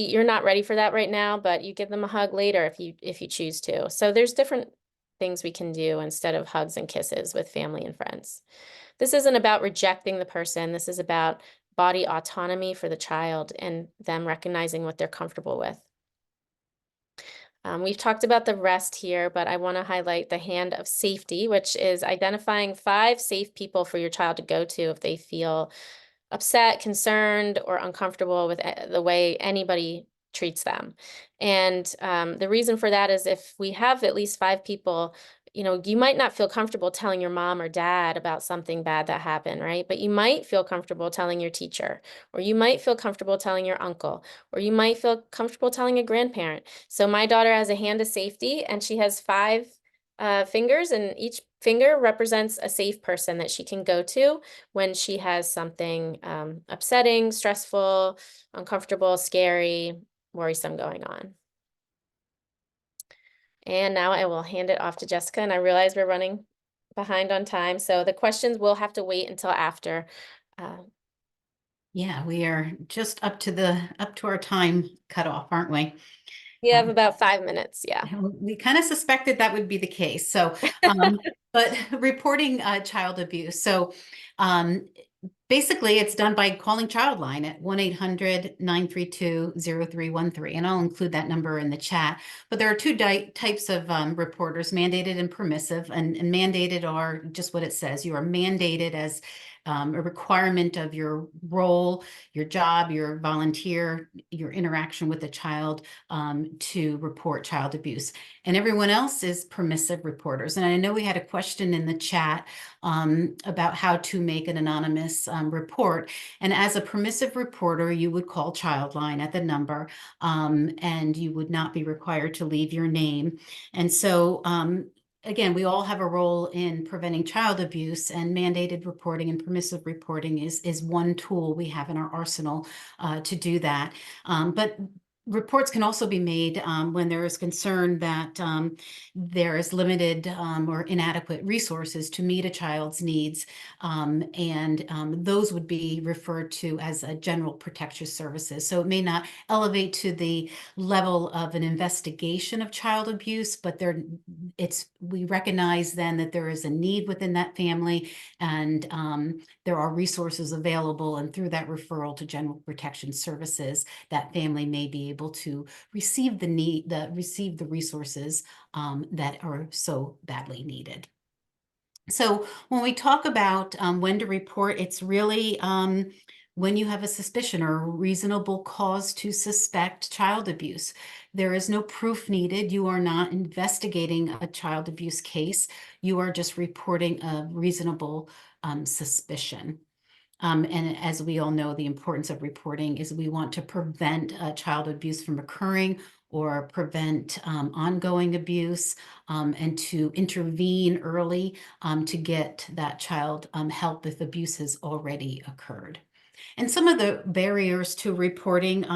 you're not ready for that right now, but you give them a hug later if you choose to. So there's different things we can do instead of hugs and kisses with family and friends. This isn't about rejecting the person. This is about body autonomy for the child and them recognizing what they're comfortable with. We've talked about the rest here, but I want to highlight the hand of safety, which is identifying 5 safe people for your child to go to if they feel upset, concerned, or uncomfortable with the way anybody treats them. And the reason for that is if we have at least 5 people, you might not feel comfortable telling your mom or dad about something bad that happened, right? But you might feel comfortable telling your teacher, or you might feel comfortable telling your uncle, or you might feel comfortable telling a grandparent. So my daughter has a hand of safety, and she has 5 fingers, and each finger represents a safe person that she can go to when she has something upsetting, stressful, uncomfortable, scary, worrisome going on. And now I will hand it off to Jessica, and I realize we're running behind on time, so the questions will have to wait until after. Yeah, we are just up to our time cutoff, aren't we? We have about 5 minutes, yeah. We kind of suspected that would be the case. So, but reporting child abuse. So, basically, it's done by calling Childline at 1-800-932-0313. And I'll include that number in the chat. But there are 2 types of reporters, mandated and permissive. And mandated are just what it says. You are mandated as a requirement of your role, your job, your volunteer, your interaction with the child to report child abuse. And everyone else is permissive reporters. And I know we had a question in the chat about how to make an anonymous report. And as a permissive reporter, you would call Childline at the number, and you would not be required to leave your name. And so, again, we all have a role in preventing child abuse, and mandated reporting and permissive reporting is one tool we have in our arsenal to do that. But reports can also be made when there is concern that there is limited or inadequate resources to meet a child's needs, and those would be referred to as general protective services. So it may not elevate to the level of an investigation of child abuse, but we recognize then that there is a need within that family, and there are resources available, and through that referral to general protection services, that family may be able to receive the resources that are so badly needed. So when we talk about when to report, it's really when you have a suspicion or a reasonable cause to suspect child abuse. There is no proof needed. You are not investigating a child abuse case. You are just reporting a reasonable suspicion. And as we all know, the importance of reporting is we want to prevent child abuse from occurring or prevent ongoing abuse, and to intervene early to get that child help if abuse has already occurred. And some of the barriers to reporting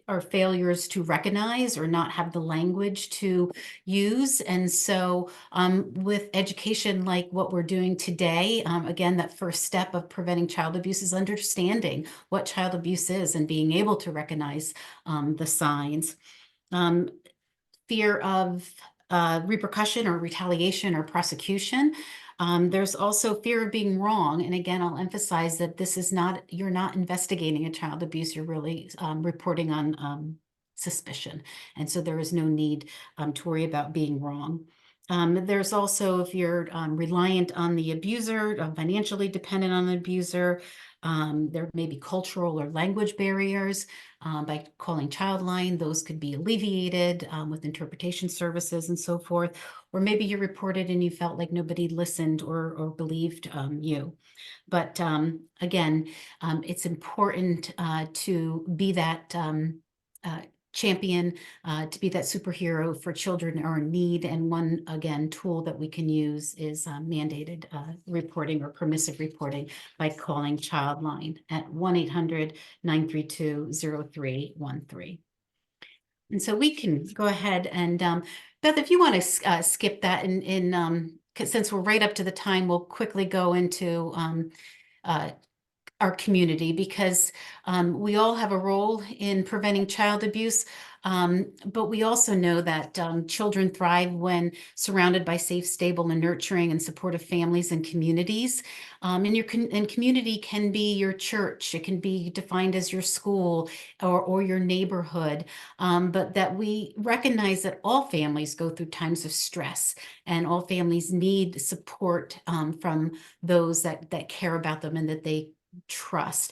are failures to recognize or not have the language to use. And so with education like what we're doing today, again, that first step of preventing child abuse is understanding what child abuse is and being able to recognize the signs. Fear of repercussion or retaliation or prosecution. There's also fear of being wrong. And again, I'll emphasize that you're not investigating a child abuse, you're really reporting on suspicion. And so there is no need to worry about being wrong. There's also, if you're reliant on the abuser, financially dependent on the abuser, there may be cultural or language barriers. By calling Childline, those could be alleviated with interpretation services and so forth. Or maybe you reported and you felt like nobody listened or believed you. But again, it's important to be that champion, to be that superhero for children who are in need. And one, again, tool that we can use is mandated reporting or permissive reporting by calling Childline at 1-800-932-0313. And so we can go ahead and, Beth, if you want to skip that since we're right up to the time, we'll quickly go into our community, because we all have a role in preventing child abuse. But we also know that children thrive when surrounded by safe, stable, and nurturing and supportive families and communities. And community can be your church. It can be defined as your school or your neighborhood. But that we recognize that all families go through times of stress, and all families need support from those that care about them and that they trust.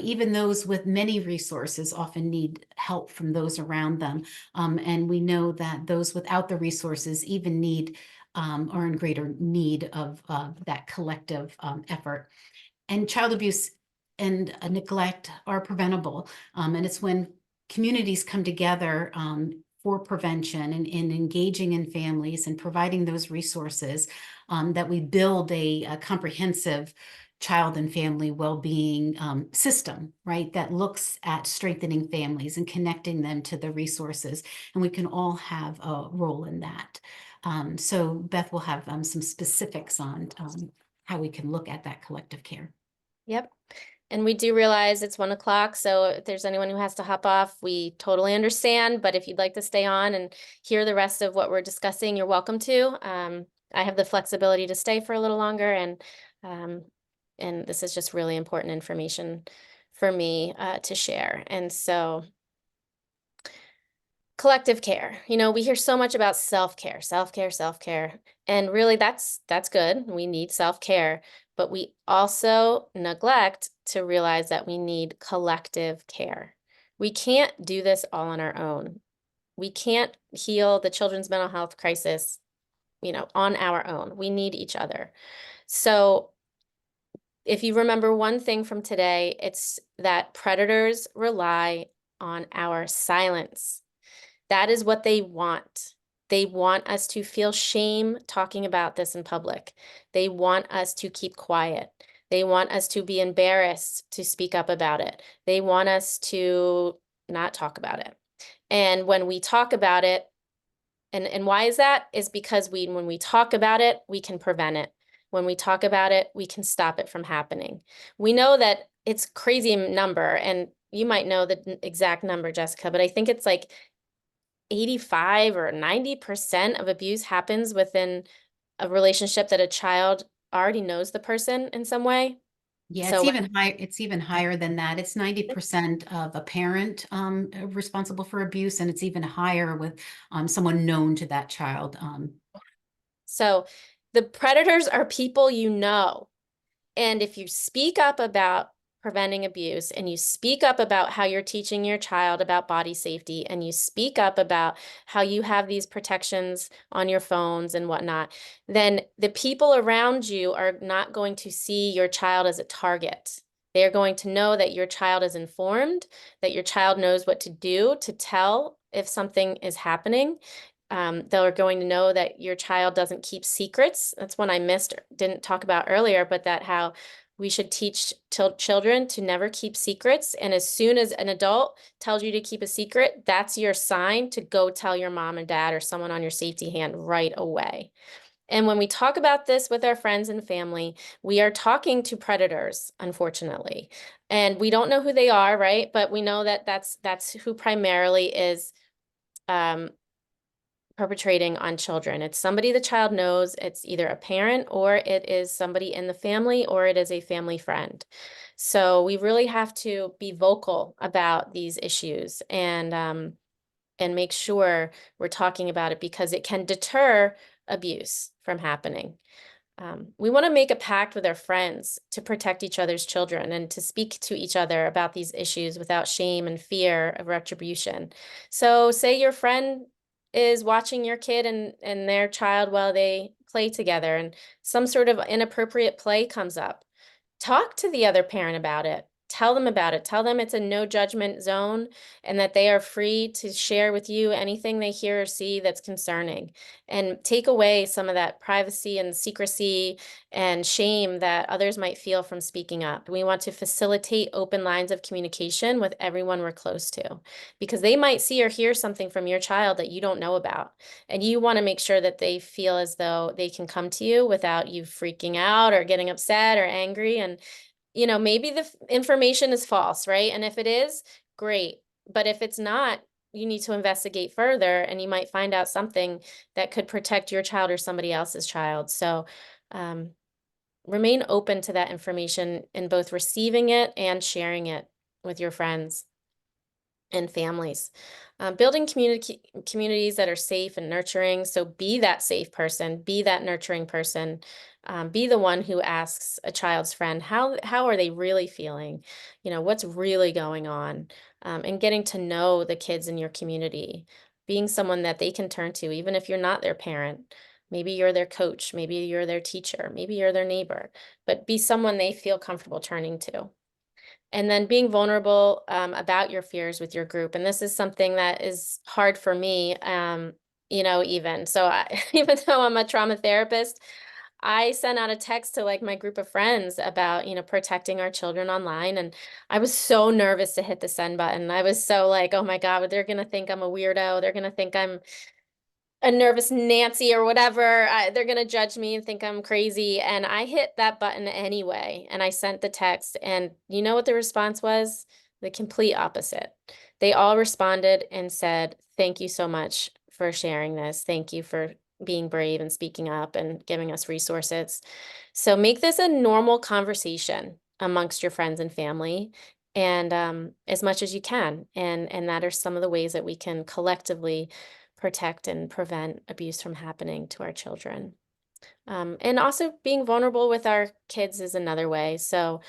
Even those with many resources often need help from those around them. And we know that those without the resources even are in greater need of that collective effort. And child abuse and neglect are preventable. And it's when communities come together for prevention and engaging in families and providing those resources that we build a comprehensive child and family well-being system, right, that looks at strengthening families and connecting them to the resources. And we can all have a role in that. So Beth will have some specifics on how we can look at that collective care. Yep. And we do realize it's 1 o'clock, so if there's anyone who has to hop off, we totally understand. But if you'd like to stay on and hear the rest of what we're discussing, you're welcome to. I have the flexibility to stay for a little longer, and this is just really important information for me to share. And so, collective care. You know, we hear so much about self-care, self-care, self-care, and really that's good. We need self-care, but we also neglect to realize that we need collective care. We can't do this all on our own. We can't heal the children's mental health crisis, you know, on our own. We need each other. So if you remember one thing from today, it's that predators rely on our silence. That is what they want. They want us to feel shame talking about this in public. They want us to keep quiet. They want us to be embarrassed to speak up about it. They want us to not talk about it. And when we talk about it, and why is that? Is because when we talk about it, we can prevent it. When we talk about it, we can stop it from happening. We know that it's a crazy number, and you might know the exact number, Jessica, but I think it's like 85 or 90% of abuse happens within a relationship that a child already knows the person in some way. Yeah, So it's even higher than that. It's 90% of a parent responsible for abuse, and it's even higher with someone known to that child. So the predators are people you know. And if you speak up about preventing abuse, and you speak up about how you're teaching your child about body safety, and you speak up about how you have these protections on your phones and whatnot, then the people around you are not going to see your child as a target. They are going to know that your child is informed, that your child knows what to do to tell if something is happening. They're going to know that your child doesn't keep secrets. That's one I didn't talk about earlier, but that how we should teach children to never keep secrets. And as soon as an adult tells you to keep a secret, that's your sign to go tell your mom and dad or someone on your safety hand right away. And when we talk about this with our friends and family, we are talking to predators, unfortunately. And we don't know who they are, right? But we know that that's who primarily is perpetrating on children. It's somebody the child knows. It's either a parent, or it is somebody in the family, or it is a family friend. So we really have to be vocal about these issues and make sure we're talking about it, because it can deter abuse from happening. We want to make a pact with our friends to protect each other's children and to speak to each other about these issues without shame and fear of retribution. So say your friend is watching your kid and their child while they play together, and some sort of inappropriate play comes up. Talk to the other parent about it. tell them about it. Tell them it's a no judgment zone and that they are free to share with you anything they hear or see that's concerning, and take away some of that privacy and secrecy and shame that others might feel from speaking up. We want to facilitate open lines of communication with everyone we're close to, because they might see or hear something from your child that you don't know about. And you want to make sure that they feel as though they can come to you without you freaking out or getting upset or angry. And maybe the information is false, right? And if it is, great. But if it's not, you need to investigate further, and you might find out something that could protect your child or somebody else's child. So remain open to that information in both receiving it and sharing it with your friends and families. Building communities that are safe and nurturing. So be that safe person, be that nurturing person, be the one who asks a child's friend, how are they really feeling? What's really going on? And getting to know the kids in your community, being someone that they can turn to, even if you're not their parent. Maybe you're their coach, maybe you're their teacher, maybe you're their neighbor, but be someone they feel comfortable turning to. And then being vulnerable about your fears with your group. And this is something that is hard for me, even. So even though I'm a trauma therapist, I sent out a text to like my group of friends about, protecting our children online. And I was so nervous to hit the send button. I was so like, oh my God, they're going to think I'm a weirdo. They're going to think I'm a nervous Nancy or whatever. They're going to judge me and think I'm crazy. And I hit that button anyway. And I sent the text. And you know what the response was? The complete opposite. They all responded and said, thank you so much for sharing this. Thank you for being brave and speaking up and giving us resources. So make this a normal conversation amongst your friends and family, and as much as you can. And that are some of the ways that we can collectively protect and prevent abuse from happening to our children. And also being vulnerable with our kids is another way. So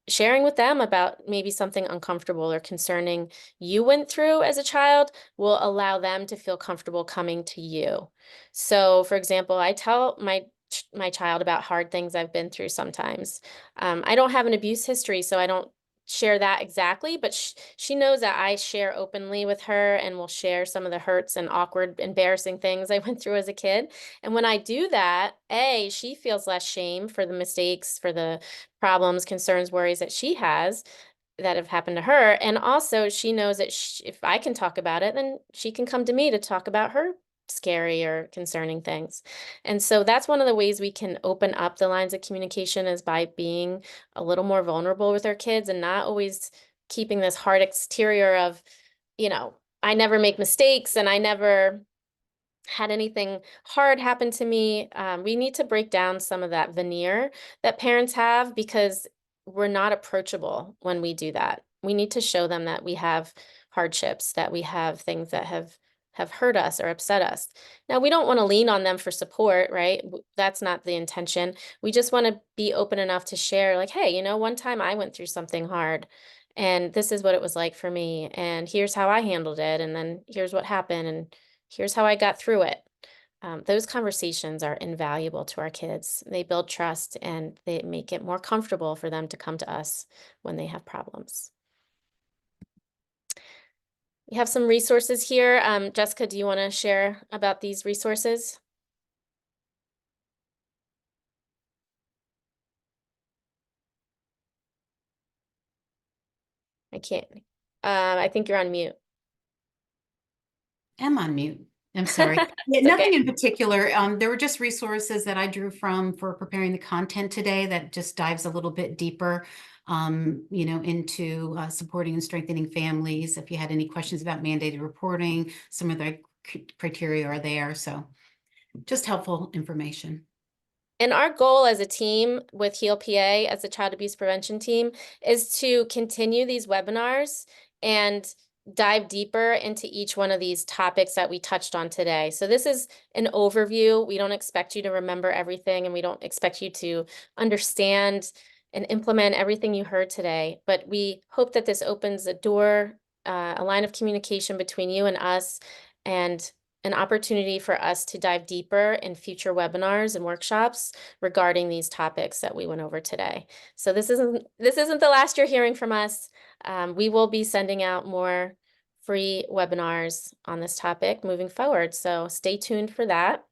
sharing with them about maybe something uncomfortable or concerning you went through as a child will allow them to feel comfortable coming to you. So for example, I tell my child about hard things I've been through sometimes. I don't have an abuse history, so I don't share that exactly, but she knows that I share openly with her and will share some of the hurts and awkward, embarrassing things I went through as a kid. And when I do that, she feels less shame for the mistakes, for the problems, concerns, worries that she has that have happened to her. And also she knows that if I can talk about it, then she can come to me to talk about her scary or concerning things. And so that's one of the ways we can open up the lines of communication, is by being a little more vulnerable with our kids and not always keeping this hard exterior of, I never make mistakes and I never had anything hard happen to me. We need to break down some of that veneer that parents have, because we're not approachable when we do that. We need to show them that we have hardships, that we have things that have hurt us or upset us. Now, we don't want to lean on them for support, right? That's not the intention. We just want to be open enough to share, like, hey, one time I went through something hard, and this is what it was like for me, and here's how I handled it, and then here's what happened, and here's how I got through it. Those conversations are invaluable to our kids. They build trust and they make it more comfortable for them to come to us when they have problems. We have some resources here. Jessica, do you want to share about these resources? I can't. I think you're on mute. I'm on mute. I'm sorry. Yeah, It's nothing okay. in particular. There were just resources that I drew from for preparing the content today that just dives a little bit deeper, into supporting and strengthening families. If you had any questions about mandated reporting, some of the criteria are there. So just helpful information. And our goal as a team with HEAL PA, as a child abuse prevention team, is to continue these webinars and dive deeper into each one of these topics that we touched on today. So this is an overview. We don't expect you to remember everything, and we don't expect you to understand and implement everything you heard today. But we hope that this opens a door, a line of communication between you and us, and an opportunity for us to dive deeper in future webinars and workshops regarding these topics that we went over today. So this isn't the last you're hearing from us. We will be sending out more free webinars on this topic moving forward. So stay tuned for that.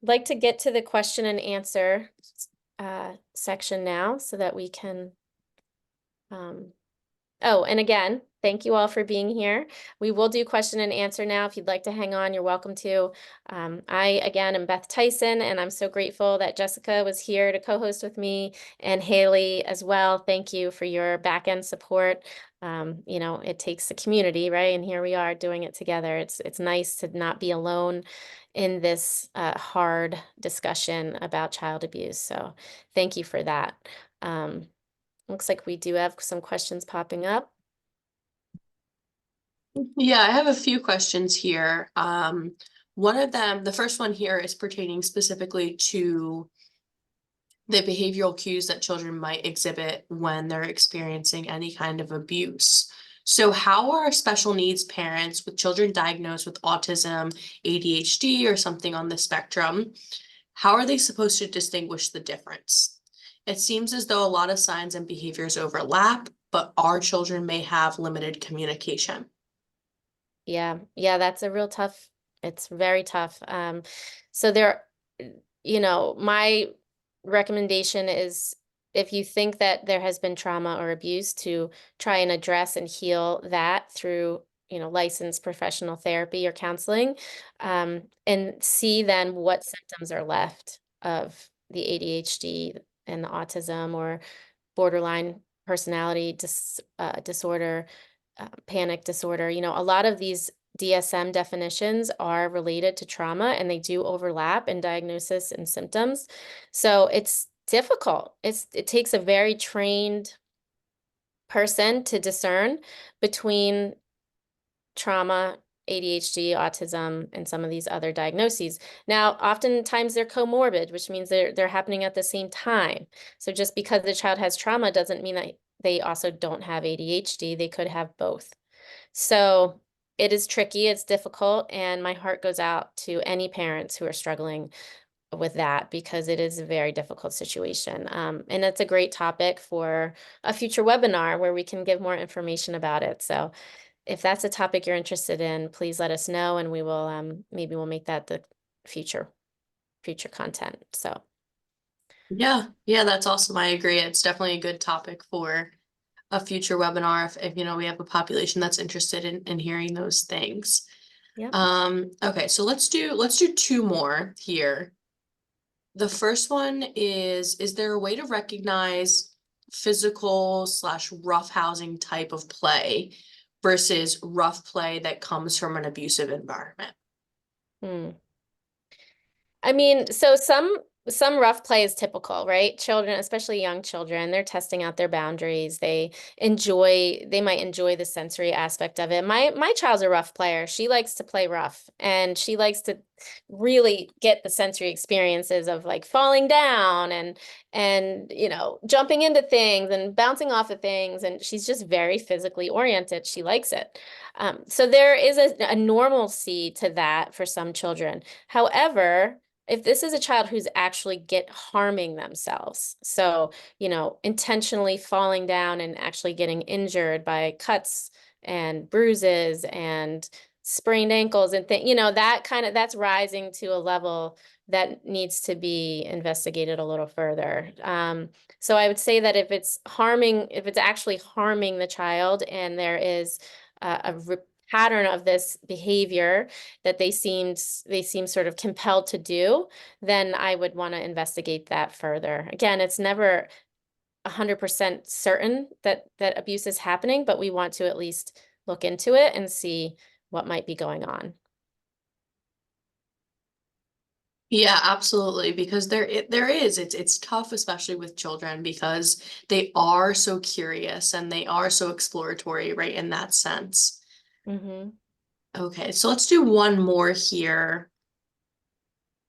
I'd like to get to the question and answer section now so that we can oh, and again, thank you all for being here. We will do question and answer now. If you'd like to hang on, you're welcome to. I, again, am Beth Tyson, and I'm so grateful that Jessica was here to co-host with me, and Haley as well. Thank you for your back-end support. You know, it takes a community, right? And here we are doing it together. It's nice to not be alone in this hard discussion about child abuse. So thank you for that. Looks like we do have some questions popping up. Yeah, I have a few questions here. One of them, the first one here is pertaining specifically to the behavioral cues that children might exhibit when they're experiencing any kind of abuse. So how are special needs parents with children diagnosed with autism, ADHD, or something on the spectrum, how are they supposed to distinguish the difference? It seems as though a lot of signs and behaviors overlap, but our children may have limited communication. Yeah, that's a real tough, it's very tough. So there, you know, my recommendation is if you think that there has been trauma or abuse, to try and address and heal that through, you know, licensed professional therapy or counseling, and see then what symptoms are left of the ADHD and the autism or borderline personality disorder, panic disorder. You know, a lot of these DSM definitions are related to trauma, and they do overlap in diagnosis and symptoms. So it's difficult. It takes a very trained person to discern between trauma, ADHD, autism, and some of these other diagnoses. Now, oftentimes they're comorbid, which means they're happening at the same time. So just because the child has trauma doesn't mean that they also don't have ADHD. They could have both. So it is tricky, it's difficult, and my heart goes out to any parents who are struggling with that, because it is a very difficult situation. And it's a great topic for a future webinar where we can give more information about it. So if that's a topic you're interested in, please let us know, and we will maybe we'll make that the future content. So Yeah, that's awesome. I agree. It's definitely a good topic for a future webinar if you know we have a population that's interested in hearing those things. yeah. Okay, so let's do two more here. The first one is there a way to recognize physical / rough housing type of play versus rough play that comes from an abusive environment? Hmm. I mean, so some rough play is typical, right? Children, especially young children, they're testing out their boundaries. They might enjoy the sensory aspect of it. My child's a rough player. She likes to play rough, and she likes to really get the sensory experiences of like falling down and you know, jumping into things and bouncing off of things, and she's just very physically oriented. She likes it. So there is a normalcy to that for some children. However, if this is a child who's actually harming themselves, so, you know, intentionally falling down and actually getting injured by cuts and bruises and sprained ankles and you know, that's rising to a level that needs to be investigated a little further. So I would say that if it's actually harming the child, and there is a pattern of this behavior that they seem sort of compelled to do, then I would want to investigate that further. Again, it's never 100% certain that abuse is happening, but we want to at least look into it and see what might be going on. Yeah, absolutely. Because it's tough, especially with children, because they are so curious and they are so exploratory, right, in that sense. Mm-hmm. Okay, so let's do one more here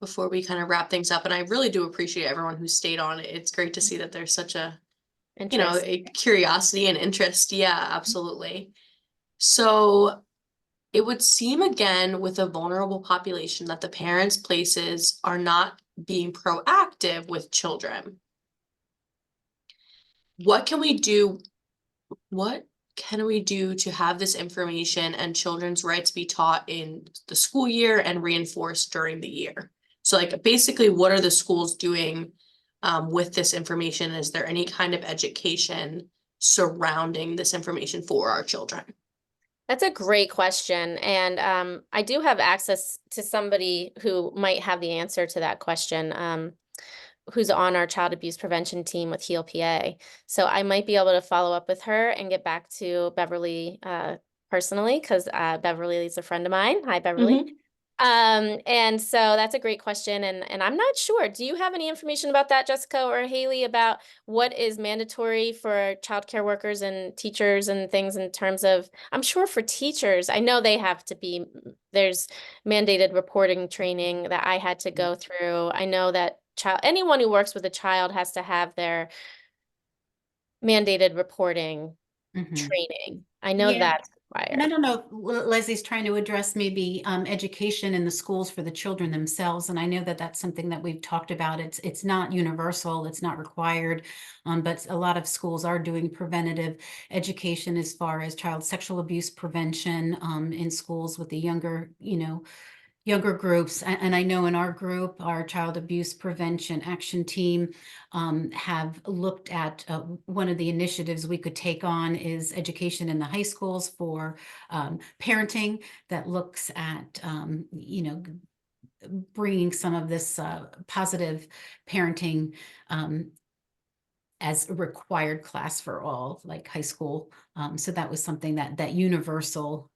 before we kind of wrap things up. And I really do appreciate everyone who stayed on. It's great to see that there's such a, you know, Interest. a curiosity and interest. Yeah, absolutely. So It would seem again with a vulnerable population that the parents' places are not being proactive with children. What can we do? What can we do to have this information and children's rights be taught in the school year and reinforced during the year? So like basically, what are the schools doing with this information? Is there any kind of education surrounding this information for our children? That's a great question. And I do have access to somebody who might have the answer to that question, who's on our child abuse prevention team with HEAL PA. So I might be able to follow up with her and get back to Beverly personally, because Beverly is a friend of mine. Hi, Beverly. Mhm. And so that's a great question. And I'm not sure. Do you have any information about that, Jessica or Haley, about what is mandatory for childcare workers and teachers and things in terms of, I'm sure for teachers, I know they have to be, there's mandated reporting training that I had to go through. I know that anyone who works with a child has to have their mandated reporting Mhm. training. I know Yeah. that's And I required. don't know if Leslie's trying to address maybe education in the schools for the children themselves. And I know that that's something that we've talked about. It's not universal, it's not required, but a lot of schools are doing preventative education as far as child sexual abuse prevention in schools with the younger groups. And I know in our group, our child abuse prevention action team have looked at one of the initiatives we could take on is education in the high schools for parenting that looks at, bringing some of this positive parenting as a required class for all, like high school. So that was something that universal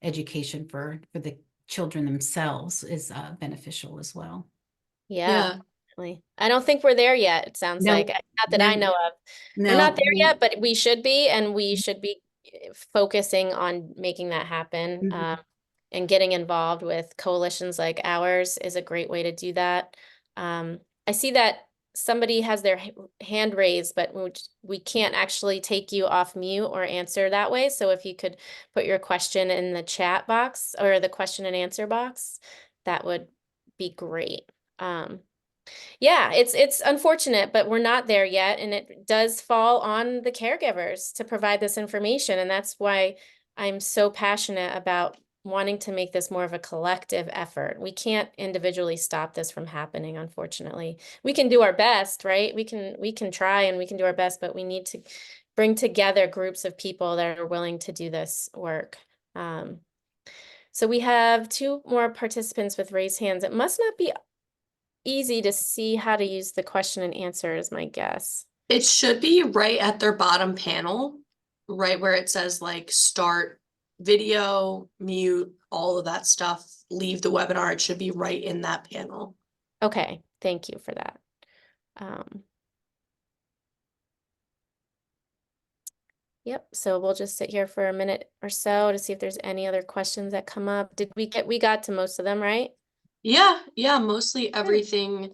education for the children themselves is beneficial as well. Yeah, Yeah. definitely. I don't think we're there yet, it sounds like. No, Not that I no, know of. We're not no. there yet, but we should be, and we should be focusing on making that happen. Mhm. And getting involved with coalitions like ours is a great way to do that. I see that somebody has their hand raised, but we can't actually take you off mute or answer that way. So if you could put your question in the chat box or the question and answer box, that would be great. Um, yeah, it's unfortunate, but we're not there yet, and it does fall on the caregivers to provide this information, and that's why I'm so passionate about wanting to make this more of a collective effort. We can't individually stop this from happening, unfortunately. We can do our best, right? We can try and we can do our best, but we need to bring together groups of people that are willing to do this work. So we have two more participants with raised hands. It must not be easy to see how to use the question and answer is my guess. It should be right at their bottom panel, right where it says like start video, mute, all of that stuff, leave the webinar. It should be right in that panel. Okay, thank you for that. Yep, so we'll just sit here for a minute or so to see if there's any other questions that come up. We got to most of them, right? Yeah, mostly everything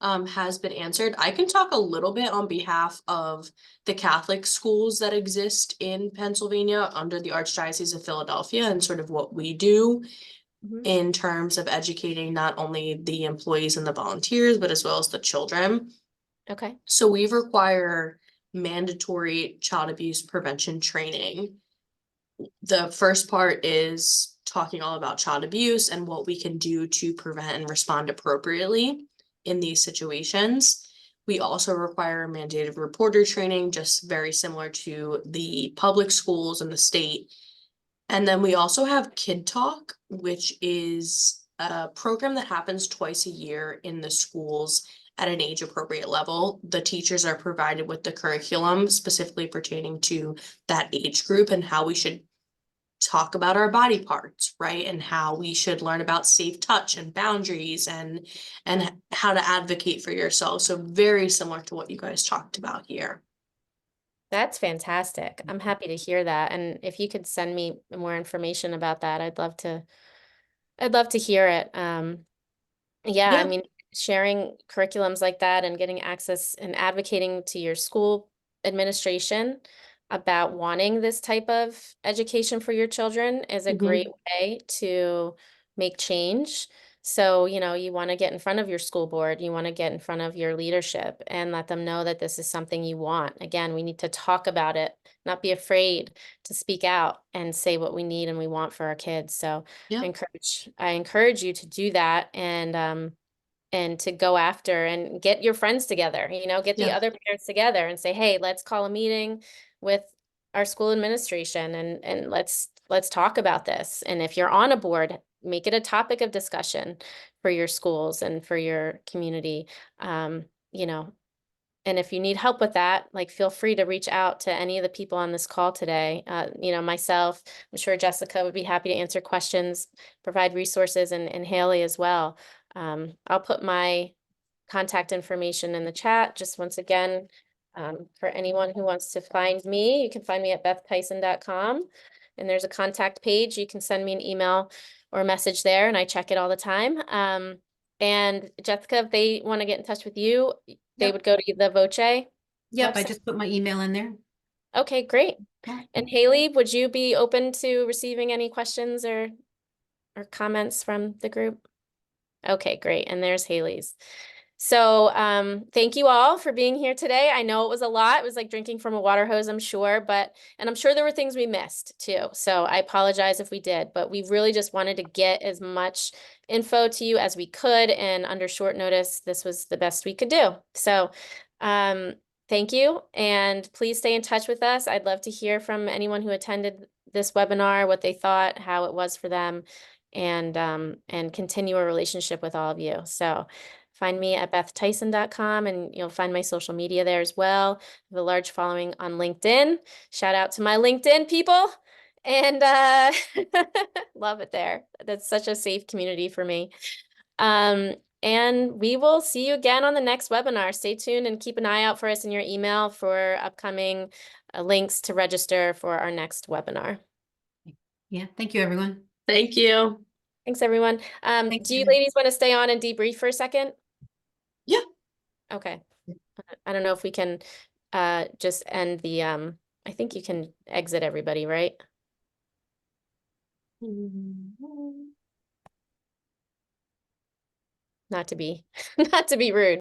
has been answered. I can talk a little bit on behalf of the Catholic schools that exist in Pennsylvania under the Archdiocese of Philadelphia and sort of what we do Mhm. in terms of educating not only the employees and the volunteers, but as well as the children. Okay, So we require mandatory child abuse prevention training. The first part is talking all about child abuse and what we can do to prevent and respond appropriately in these situations. We also require mandated reporter training, just very similar to the public schools in the state. And then we also have Kid Talk, which is a program that happens twice a year in the schools at an age appropriate level. The teachers are provided with the curriculum specifically pertaining to that age group and how we should talk about our body parts, right? And how we should learn about safe touch and boundaries and how to advocate for yourself. So very similar to what you guys talked about here. that's fantastic. I'm happy to hear that. And if you could send me more information about that, I'd love to hear it. Yeah, I Yeah. mean, sharing curriculums like that and getting access and advocating to your school administration about wanting this type of education for your children is a great way to make change. So, you know, you want to get in front of your school board, you want to get in front of your leadership and let them know that this is something you want. Again, we need to talk about it, not be afraid to speak out and say what we need and we want for our kids. So Yeah. I encourage you to do that and to go after and get your friends together, you know, get the Yeah. other parents together and say, hey, let's call a meeting with our school administration and let's talk about this. And if you're on a board, make it a topic of discussion for your schools and for your community. You know, and if you need help with that, like feel free to reach out to any of the people on this call today. You know, myself, I'm sure Jessica would be happy to answer questions, provide resources, and Haley as well. I'll put my contact information in the chat. Just once again, for anyone who wants to find me, you can find me at bethtyson.com. And there's a contact page. You can send me an email or a message there, and I check it all the time. And Jessica, if they want to get in touch with you, they Yep. would go to the Voce Yep, I website. just put my email in there. Okay, great. Yeah. And Haley, would you be open to receiving any questions or comments from the group? Okay, great. And there's Haley's. So thank you all for being here today. I know it was a lot. It was like drinking from a water hose, I'm sure, and I'm sure there were things we missed too. So I apologize if we did, but we really just wanted to get as much info to you as we could, and under short notice, this was the best we could do. So thank you, and please stay in touch with us. I'd love to hear from anyone who attended this webinar, what they thought, how it was for them, and continue a relationship with all of you. So find me at bethtyson.com, and you'll find my social media there as well. I have a large following on LinkedIn. Shout out to my LinkedIn people, and love it there. That's such a safe community for me. And we will see you again on the next webinar. Stay tuned and keep an eye out for us in your email for upcoming links to register for our next webinar. Yeah, thank you, everyone. Thank you. Thanks, everyone. Thank Do you you. ladies want to stay on and debrief for a second? Yeah. Okay. I don't know if we can just end the I think you can exit everybody, right? Not to be not to be rude.